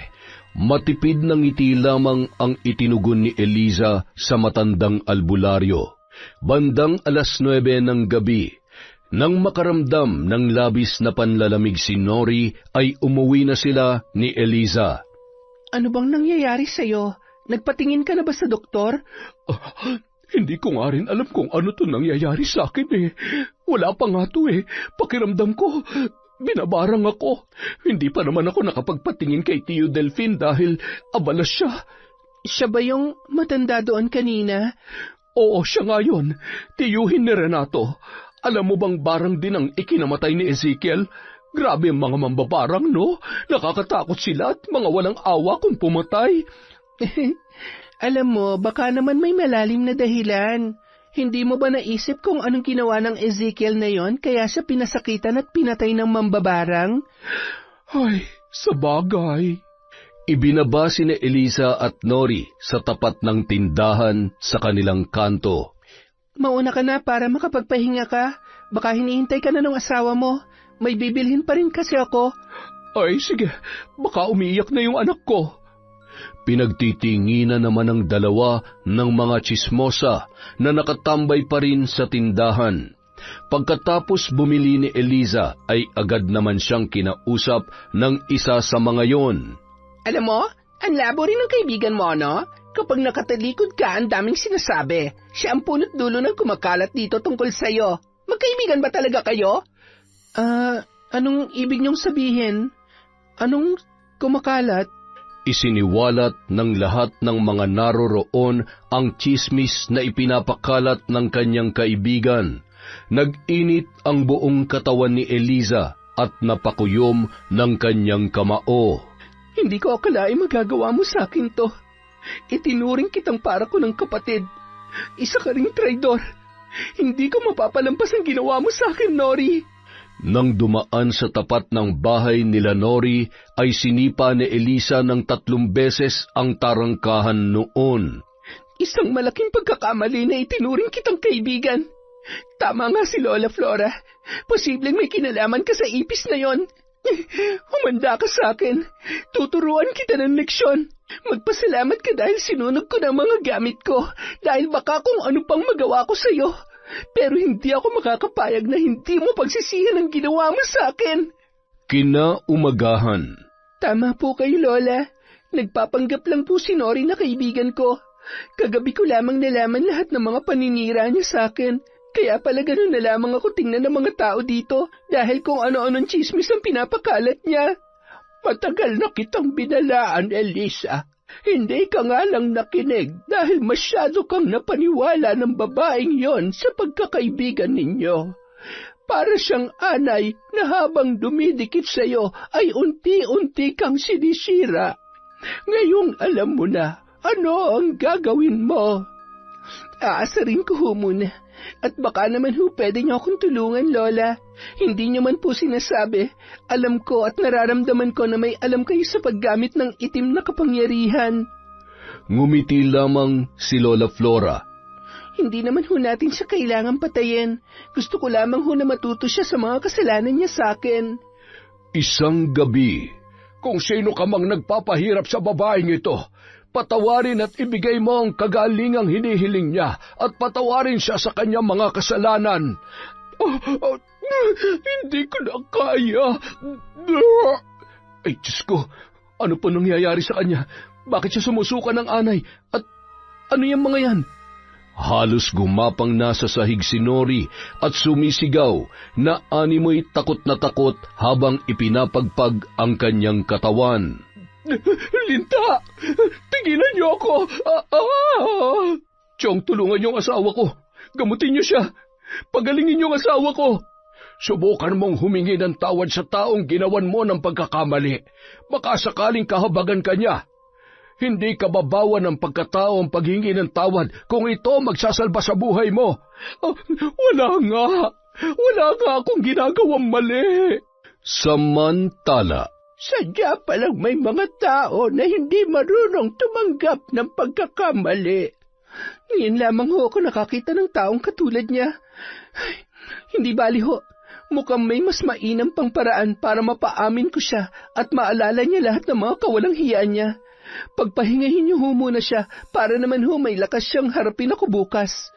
Speaker 2: Matipid ng ngiti lamang ang itinugon ni Eliza sa matandang albularyo. Bandang 9:00 ng gabi, nang makaramdam ng labis na panlalamig si Nori, ay umuwi na sila ni Eliza.
Speaker 4: Ano bang nangyayari sa'yo? Nagpatingin ka na ba sa doktor?
Speaker 1: Hindi ko nga rin alam kung ano to nangyayari sa akin eh. Wala pa nga to eh. Pakiramdam ko, binabarang ako. Hindi pa naman ako nakapagpatingin kay Tio Delfin dahil abala siya.
Speaker 4: Siya ba yung matanda doon kanina?
Speaker 1: Oo, siya nga yun. Tiyuhin ni Renato. Alam mo bang barang din ang ikinamatay ni Ezekiel? Grabe ang mga mambabarang, no? Nakakatakot sila at mga walang awa kung pumatay.
Speaker 4: Alam mo, baka naman may malalim na dahilan. Hindi mo ba naisip kung anong ginawa ng Ezekiel na yon kaya siya pinasakitan at pinatay ng mambabarang?
Speaker 1: Ay, sabagay.
Speaker 2: Ibinaba si na Eliza at Nori sa tapat ng tindahan sa kanilang kanto.
Speaker 4: Mauna ka na para makapagpahinga ka. Baka hinihintay ka na ng asawa mo. May bibilhin pa rin kasi ako.
Speaker 1: Ay, sige. Baka umiiyak na yung anak ko.
Speaker 2: Pinagtitinginan naman ng dalawa ng mga tsismosa na nakatambay pa rin sa tindahan. Pagkatapos bumili ni Eliza ay agad naman siyang kinausap ng isa sa mga yon.
Speaker 4: Alam mo, ang labo rin ng kaibigan mo, no? Kapag nakatalikod ka, ang daming sinasabi. Siya ang punot dulo ng kumakalat dito tungkol sa'yo. Magkaibigan ba talaga kayo? Anong ibig niyong sabihin? Anong kumakalat?
Speaker 2: Isiniwalat ng lahat ng mga naroroon ang tsismis na ipinapakalat ng kanyang kaibigan. Nag-init ang buong katawan ni Eliza at napakuyom ng kanyang kamao.
Speaker 1: Hindi ko akalain magagawa mo sa akin to. Itinuring kitang para ko ng kapatid. Isa ka ring traidor. Hindi ko mapapalampas ang ginawa mo sa akin, Nori.
Speaker 2: Nang dumaan sa tapat ng bahay nila Nori, ay sinipa ni Eliza ng 3 beses ang tarangkahan noon.
Speaker 1: Isang malaking pagkakamali na itinuring kitang kaibigan. Tama nga si Lola Flora. Posibleng may kinalaman ka sa ipis na yon. Humanda ka sa akin. Tuturuan kita ng leksyon. Magpasalamat ka dahil sinunog ko ng mga gamit ko. Dahil baka kung ano pang magawa ko sa'yo. Pero hindi ako makakapayag na hindi mo pagsisihan ang ginawa mo sa akin.
Speaker 2: Kinaumagahan.
Speaker 1: Tama po kayo, Lola. Nagpapanggap lang po si Nori na kaibigan ko. Kagabi ko lamang nalaman lahat ng mga paninira niya sa akin. Kaya pala ganun na lamang ako tingnan ng mga tao dito dahil kung ano-anong chismis ang pinapakalat niya. Matagal na kitang binalaan, Elisa. Hindi ka nga lang nakinig dahil masyado kang napaniwala ng babaeng yon sa pagkakaibigan ninyo. Para siyang anay na habang dumidikit sa iyo ay unti-unti kang sinisira. Ngayong alam mo na ano ang gagawin mo. Aasarin ko ho muna. At baka naman ho pwede niyo akong tulungan, Lola. Hindi niyo man po sinasabi. Alam ko at nararamdaman ko na may alam kayo sa paggamit ng itim na kapangyarihan.
Speaker 2: Ngumiti lamang si Lola Flora.
Speaker 1: Hindi naman ho natin siya kailangang patayin. Gusto ko lamang ho na matuto siya sa mga kasalanan niya sa akin.
Speaker 2: Isang gabi.
Speaker 3: Kung sino ka mang nagpapahirap sa babaeng ito, patawarin at ibigay mo ang kagalingang hinihiling niya at patawarin siya sa kanyang mga kasalanan. Hindi ko na kaya.
Speaker 2: Ay, Diyos ko, ano pa nangyayari sa kanya? Bakit siya sumusuka ng anay? At ano yung mga yan? Halos gumapang na sa sahig si Nori at sumisigaw na animoy takot na takot habang ipinapagpag ang kanyang katawan.
Speaker 3: Linta! Tigilan niyo ako!
Speaker 2: Chong, tulungan niyo ang asawa ko. Gamutin niyo siya. Pagalingin niyo ang asawa ko.
Speaker 3: Subukan mong humingi ng tawad sa taong ginawan mo ng pagkakamali. Baka sakaling kahabagan ka niya. Hindi ka babawan ng pagkatao ang paghingi ng tawad kung ito magsasalba sa buhay mo. Wala nga akong ginagawang mali.
Speaker 2: Samantala,
Speaker 1: sadya palang may mga tao na hindi marunong tumanggap ng pagkakamali. Ngayon lamang ho ako nakakita ng taong katulad niya. Ay, hindi bali ho. Mukhang may mas mainam pang paraan para mapaamin ko siya at maalala niya lahat ng mga kawalang hiya niya. Pagpahingahin niyo ho muna siya para naman ho may lakas siyang harapin ako bukas.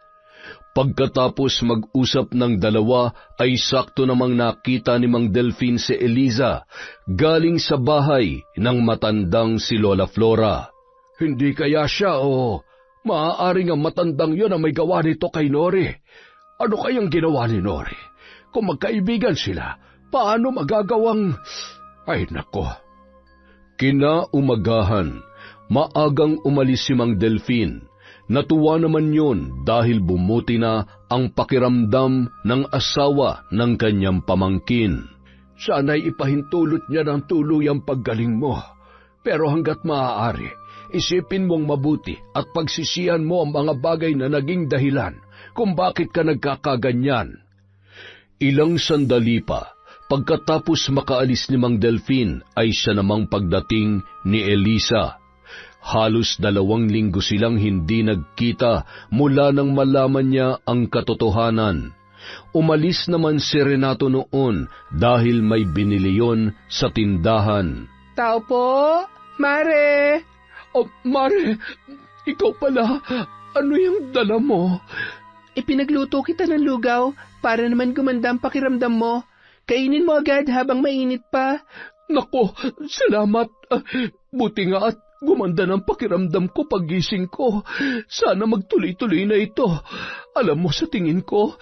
Speaker 2: Pagkatapos mag-usap ng dalawa ay sakto namang nakita ni Mang Delfin si Eliza galing sa bahay ng matandang si Lola Flora.
Speaker 3: Hindi kaya siya o maaaring ang matandang yon ang may gawa nito kay Nori. Ano kayang ginawa ni Nori? Kung magkaibigan sila, paano magagawang... Ay nako.
Speaker 2: Kinaumagahan, maagang umalis si Mang Delfin. Natuwa naman yon dahil bumuti na ang pakiramdam ng asawa ng kanyang pamangkin.
Speaker 3: Sana'y ipahintulot niya ng tuluyang paggaling mo. Pero hanggat maaari, isipin mong mabuti at pagsisihan mo ang mga bagay na naging dahilan kung bakit ka nagkakaganyan.
Speaker 2: Ilang sandali pa, pagkatapos makaalis ni Mang Delfin ay siya namang pagdating ni Eliza. Halos 2 linggo silang hindi nagkita mula nang malaman niya ang katotohanan. Umalis naman si Renato noon dahil may binili yon sa tindahan.
Speaker 1: Tao po, Mare! Oh, Mare, ikaw pala. Ano yung dala mo?
Speaker 4: Ipinagluto kita ng lugaw para naman gumanda ang pakiramdam mo. Kainin mo agad habang mainit pa.
Speaker 1: Nako, salamat. Buti nga at gumanda ng pakiramdam ko paggising ko. Sana magtuloy-tuloy na ito. Alam mo, sa tingin ko,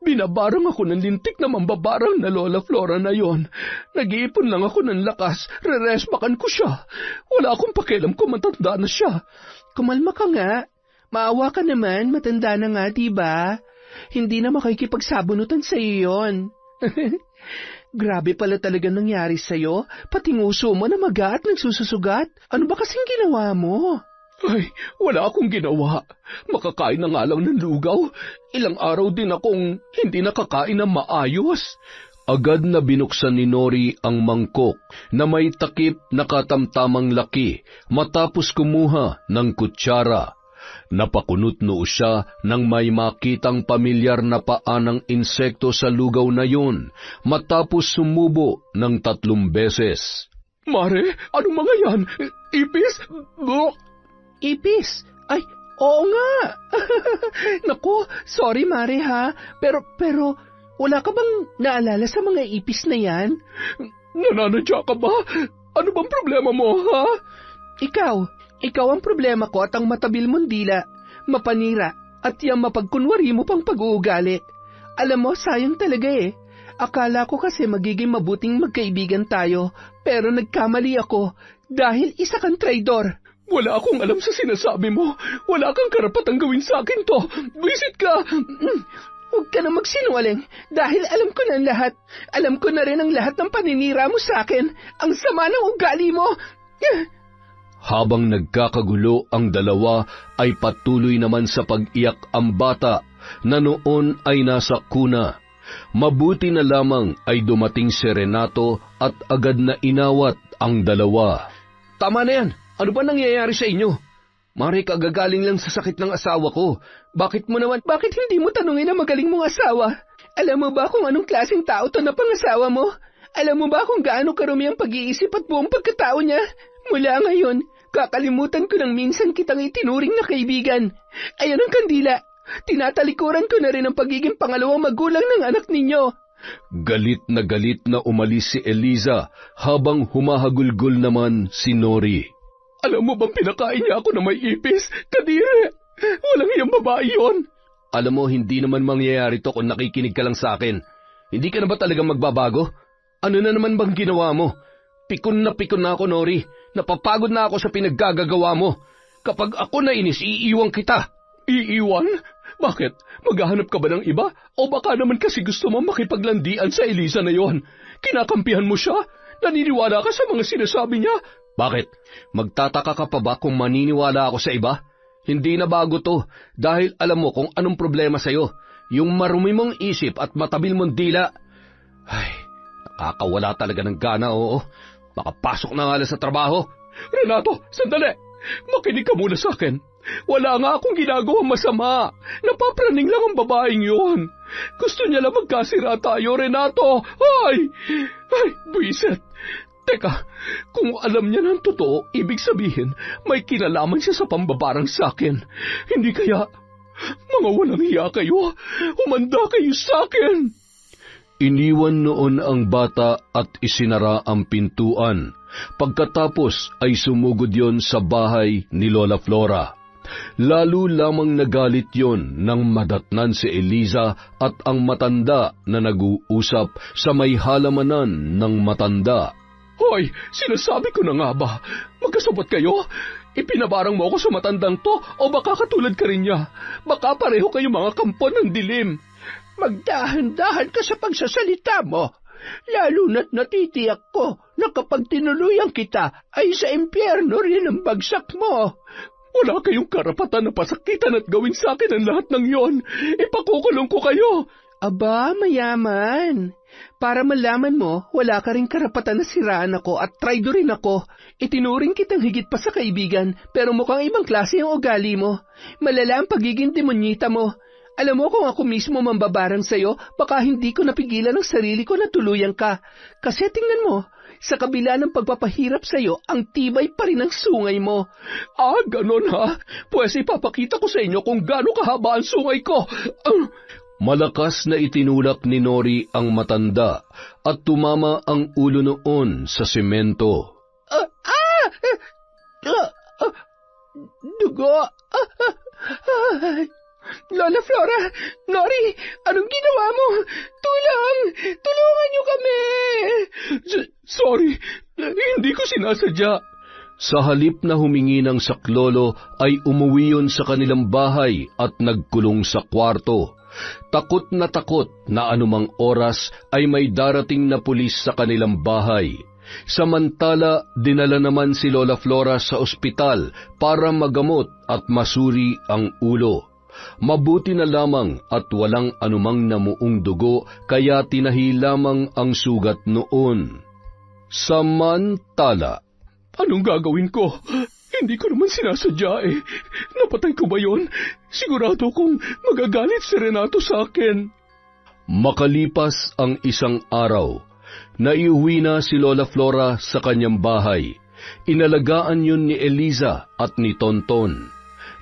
Speaker 1: binabarang ako ng lintik na mambabarang na Lola Flora na yon. Nag-iipon lang ako ng lakas, reresbakan ko siya. Wala akong pakialam kung matanda na siya.
Speaker 4: Kumalma ka nga. Maawa ka naman, matanda na nga, diba? Hindi na makikipagsabunutan sa iyo yon. Grabe pala talaga nangyari sa'yo. Pati nguso mo na maga at nagsususugat. Ano ba kasing ginawa mo?
Speaker 1: Ay, wala akong ginawa. Makakain na nga lang ng lugaw. Ilang araw din akong hindi nakakain ng maayos.
Speaker 2: Agad na binuksan ni Nori ang mangkok na may takip na katamtamang laki matapos kumuha ng kutsara. Napakunot noo siya nang may makitang pamilyar na paa ng insekto sa lugaw na yun matapos sumubo ng 3 beses.
Speaker 1: Mare, ano mga yan? Ipis?
Speaker 4: Ipis? Ay, oo nga. Naku, sorry Mare ha. Pero, wala ka bang naalala sa mga ipis na yan?
Speaker 1: Nananadya ka ba? Ano bang problema mo, ha?
Speaker 4: Ikaw ang problema ko at ang matabil mong dila, mapanira, at yung mapagkunwari mo pang pag-uugali. Alam mo, sayang talaga eh. Akala ko kasi magiging mabuting magkaibigan tayo, pero nagkamali ako dahil isa kang traidor.
Speaker 1: Wala akong alam sa sinasabi mo. Wala kang karapatang gawin sa akin to. Visit ka!
Speaker 4: Huwag ka na magsinungaling dahil alam ko na ang lahat. Alam ko na rin ang lahat ng paninira mo sa akin. Ang sama ng ugali mo.
Speaker 2: Habang nagkakagulo ang dalawa ay patuloy naman sa pag-iyak ang bata na noon ay nasa kuna. Mabuti na lamang ay dumating si Renato at agad na inawat ang dalawa.
Speaker 3: Tama na yan. Ano ba nangyayari sa inyo? Mare, kagagaling lang sa sakit ng asawa ko. Bakit
Speaker 4: hindi mo tanungin ang magaling mong asawa? Alam mo ba kung anong klaseng tao to na pangasawa mo? Alam mo ba kung gaano karumi ang pag-iisip at buong pagkatao niya? Mula ngayon, kakalimutan ko nang minsan kitang itinuring na kaibigan. Ayan ang kandila. Tinatalikuran ko na rin ang pagiging pangalawang magulang ng anak ninyo.
Speaker 2: Galit na umalis si Eliza habang humahagulgol naman si Nori.
Speaker 1: Alam mo bang pinakain niya ako na may ipis? Kadire! Walang iyang babae yon.
Speaker 3: Alam mo, hindi naman mangyayari to kung nakikinig ka lang sa akin. Hindi ka na ba talagang magbabago? Ano na naman bang ginawa mo? Pikon na ako, Nori. Napapagod na ako sa pinaggagawa mo. Kapag ako nainis, iiwan kita.
Speaker 1: Iiwan? Bakit? Maghahanap ka ba ng iba? O baka naman kasi gusto mo makipaglandian sa Eliza na yon? Kinakampihan mo siya? Naniniwala ka sa mga sinasabi niya?
Speaker 3: Bakit? Magtataka ka pa ba kung maniniwala ako sa iba? Hindi na bago to, dahil alam mo kung anong problema sa'yo. Yung marumi mong isip at matabil mong dila. Ay, nakakawala talaga ng gana, oo. Makapasok na nga lang sa trabaho.
Speaker 1: Renato, sandali! Makinig ka muna sa akin. Wala nga akong ginagawang masama. Napapraning lang ang babaeng yon. Gusto niya lang magkasira tayo, Renato. Ay, buisit. Teka, kung alam niya ng totoo, ibig sabihin, may kinalaman siya sa pambabarang sa akin. Hindi kaya, mga walang hiya kayo, humanda kayo sa akin.
Speaker 2: Iniwan noon ang bata at isinara ang pintuan. Pagkatapos ay sumugod yon sa bahay ni Lola Flora. Lalo lamang nagalit yon nang madatnan si Eliza at ang matanda na nag-uusap sa may halamanan ng matanda.
Speaker 1: Hoy, sinasabi ko na nga ba, magkasabot kayo? Ipinabarang mo ako sa matandang to o baka katulad ka rin niya? Baka pareho kayo mga kampo ng dilim.
Speaker 4: Magdahan-dahan ka sa pagsasalita mo. Lalo na't natitiyak ko na kapag tinuluyan kita ay sa impyerno rin ang bagsak mo.
Speaker 1: Wala kayong karapatan na pasakitan at gawin sa akin ang lahat ng yon. Ipakukulong ko kayo.
Speaker 4: Aba, mayaman. Para malaman mo, wala ka rin karapatan na siraan ako at traidorin ako. Itinuring kitang higit pa sa kaibigan, pero mukhang ibang klase ang ugali mo. Malala ang pagiging demonyita mo. Alam mo kung ako mismo mambabarang sa'yo, baka hindi ko napigilan ang sarili ko na tuluyan ka. Kasi tingnan mo, sa kabila ng pagpapahirap sa'yo, ang tibay pa rin ang sungay mo.
Speaker 1: Ganon ha? Pues ipapakita ko sa inyo kung gaano kahaba ang sungay ko.
Speaker 2: Malakas na itinulak ni Nori ang matanda at tumama ang ulo noon sa semento.
Speaker 4: Dugo! Lola Flora! Nori! Anong ginawa mo? Tulong! Tulungan niyo kami!
Speaker 1: Sorry, hindi ko sinasadya.
Speaker 2: Sa halip na humingi ng saklolo ay umuwi yun sa kanilang bahay at nagkulong sa kwarto. Takot na anumang oras ay may darating na pulis sa kanilang bahay. Samantala, dinala naman si Lola Flora sa ospital para magamot at masuri ang ulo. Mabuti na lamang at walang anumang namuong dugo kaya tinahi lamang ang sugat noon. Samantala,
Speaker 1: anong gagawin ko? Hindi ko naman sinasadya eh. Napatay ko ba yun? Sigurado kong magagalit si Renato sa akin.
Speaker 2: Makalipas ang isang araw, naiuwi na si Lola Flora sa kanyang bahay. Inalagaan yun ni Eliza at ni Tonton.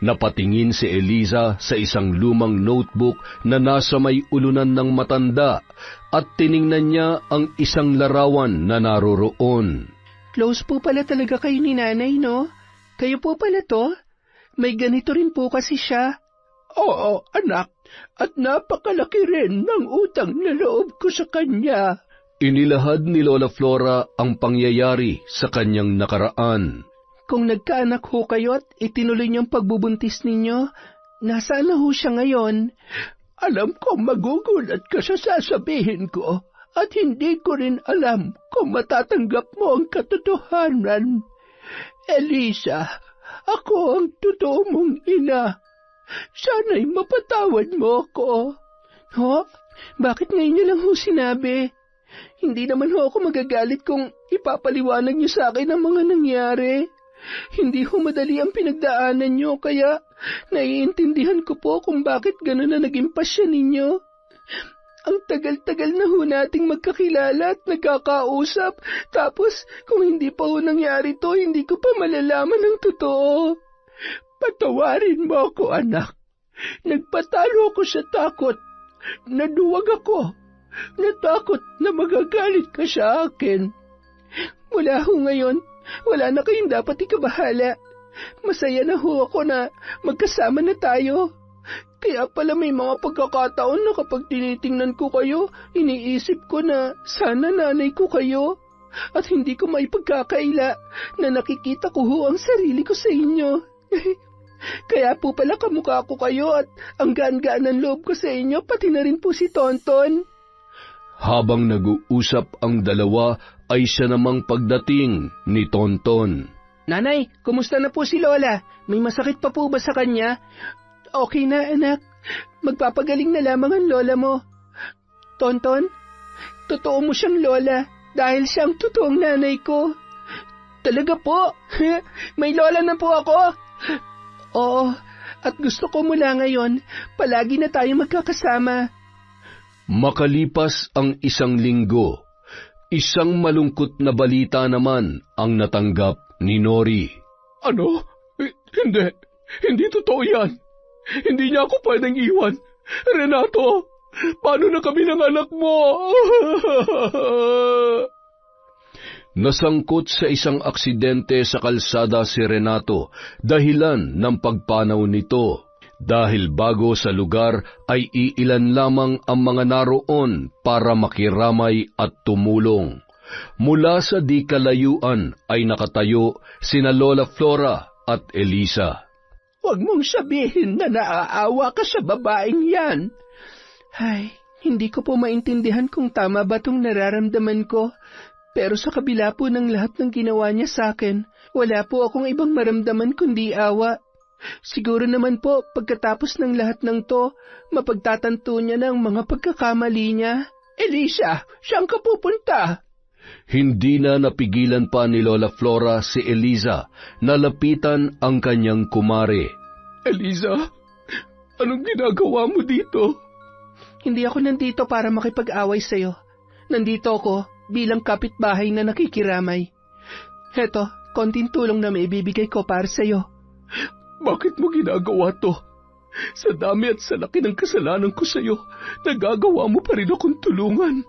Speaker 2: Napatingin si Eliza sa isang lumang notebook na nasa may ulunan ng matanda at tiningnan niya ang isang larawan na naroroon.
Speaker 4: Close po pala talaga kayo ni nanay, no? Kayo po pala to? May ganito rin po kasi siya.
Speaker 1: Oo, anak. At napakalaki rin ng utang na loob ko sa kanya.
Speaker 2: Inilahad ni Lola Flora ang pangyayari sa kanyang nakaraan.
Speaker 4: Kung nagkaanak ho kayo at itinuloy niyong pagbubuntis ninyo, nasaan na ho siya ngayon?
Speaker 1: Alam ko magugulat ka sa sasabihin ko at hindi ko rin alam kung matatanggap mo ang katotohanan. Elisa, ako ang totoo mong ina. Sana'y mapatawad mo ako.
Speaker 4: Ho? Bakit ngayon niyo lang ho sinabi? Hindi naman ho ako magagalit kung ipapaliwanag niyo sa akin ang mga nangyari. Hindi ho madali ang pinagdaanan niyo, kaya naiintindihan ko po kung bakit gano'n na naging pasya ninyo. Ang tagal-tagal na ho nating magkakilala at nagkakausap, tapos kung hindi pa ho nangyari to, hindi ko pa malalaman ang totoo.
Speaker 1: Patawarin mo ako, anak. Nagpatalo ako sa takot. Naduwag ako. Natakot na magagalit ka sa akin.
Speaker 4: Mula ho ngayon, wala na kayong dapat ikabahala. Masaya na ho ako na magkasama na tayo. Kaya pala may mga pagkakataon na kapag tinitingnan ko kayo, iniisip ko na sana nanay ko kayo. At hindi ko maipagkakaila na nakikita ko ho ang sarili ko sa inyo. Kaya po pala kamukha ko kayo at ang gaan-gaan ng loob ko sa inyo, pati na rin po si Tonton.
Speaker 2: Habang nag-uusap ang dalawa, ay siya namang pagdating ni Tonton.
Speaker 4: Nanay, kumusta na po si Lola? May masakit pa po ba sa kanya? Okay na, anak. Magpapagaling na lamang ang lola mo. Tonton, totoo mo siyang lola dahil siyang totoong nanay ko. Talaga po? May lola na po ako? Oo, at gusto ko mula ngayon, palagi na tayo magkakasama.
Speaker 2: Makalipas ang isang linggo, isang malungkot na balita naman ang natanggap ni Nori.
Speaker 1: Ano? Hindi totoo yan. Hindi niya ako pwedeng iwan. Renato, paano na kami ng anak mo?
Speaker 2: Nasangkot sa isang aksidente sa kalsada si Renato, dahilan ng pagpanaw nito. Dahil bago sa lugar ay iilan lamang ang mga naroon para makiramay at tumulong. Mula sa di kalayuan ay nakatayo sina Lola Flora at Eliza.
Speaker 1: Huwag mong sabihin na naaawa ka sa babaeng yan.
Speaker 4: Ay, hindi ko po maintindihan kung tama ba itong nararamdaman ko. Pero sa kabila po ng lahat ng ginawa niya sa akin, wala po akong ibang maramdaman kundi awa. Siguro naman po, pagkatapos ng lahat ng to, mapagtatanto niya ng mga pagkakamali niya.
Speaker 1: Elisa, saan ka pupunta?
Speaker 2: Hindi na napigilan pa ni Lola Flora si Eliza na lapitan ang kanyang kumare.
Speaker 1: Eliza, Anong ginagawa mo dito?
Speaker 4: Hindi ako nandito para makipag-away sa'yo. Nandito ako bilang kapitbahay na nakikiramay. Heto, konting tulong na maibibigay ko para sa'yo.
Speaker 1: Bakit mo ginagawa to? Sa dami at sa laki ng kasalanan ko sa'yo, nagagawa mo pa rin akong tulungan.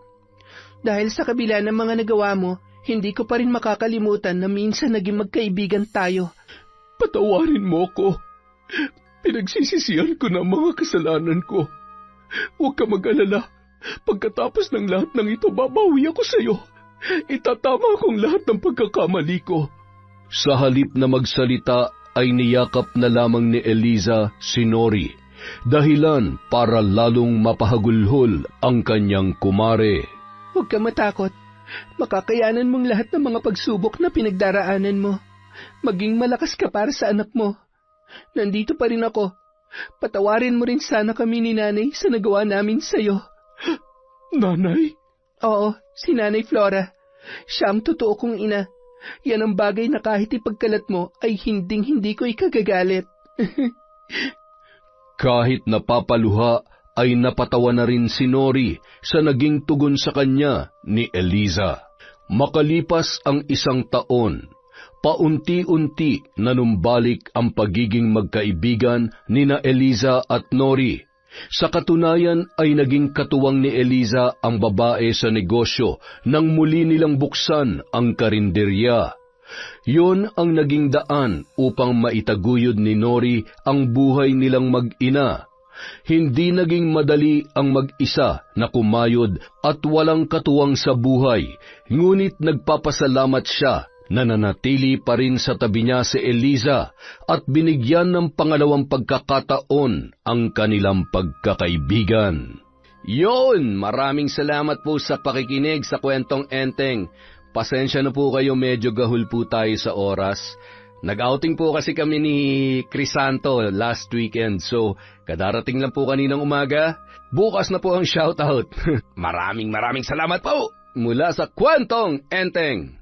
Speaker 4: Dahil sa kabila ng mga nagawa mo, hindi ko pa rin makakalimutan na minsan naging magkaibigan tayo.
Speaker 1: Patawarin mo ko. Pinagsisisihan ko na mga kasalanan ko. Huwag ka mag-alala. Pagkatapos ng lahat ng ito, babawi ako sa'yo. Itatama kong lahat ng pagkakamali ko.
Speaker 2: Sa halip na magsalita ay niyakap na lamang ni Eliza si Nori, dahilan para lalong mapahagulhol ang kanyang kumare.
Speaker 4: Huwag ka matakot. Makakayanan mong lahat ng mga pagsubok na pinagdaraanan mo. Maging malakas ka para sa anak mo. Nandito pa rin ako. Patawarin mo rin sana kami ni Nanay sa nagawa namin sa'yo.
Speaker 1: Nanay?
Speaker 4: Oo, si Nanay Flora. Siya ang totoo kong ina. Yan ang bagay na kahit ipagkalat mo ay hinding-hindi ko ikagagalit.
Speaker 2: Kahit napapaluha ay napatawa na rin si Nori sa naging tugon sa kanya ni Eliza. Makalipas ang 1 taon, paunti-unti nanumbalik ang pagiging magkaibigan nina Eliza at Nori. Sa katunayan ay naging katuwang ni Eliza ang babae sa negosyo nang muli nilang buksan ang karinderya. Yun ang naging daan upang maitaguyod ni Nori ang buhay nilang mag-ina. Hindi naging madali ang mag-isa na kumayod at walang katuwang sa buhay, ngunit nagpapasalamat siya na nanatili pa rin sa tabi niya si Eliza at binigyan ng pangalawang pagkakataon ang kanilang pagkakaibigan.
Speaker 3: Yon! Maraming salamat po sa pakikinig sa Kwentong Enteng. Pasensya na po kayo, medyo gahul po tayo sa oras. Nag-outing po kasi kami ni Crisanto last weekend, so kadarating lang po kaninang umaga. Bukas na po ang shoutout. Maraming salamat po mula sa Kwentong Enteng.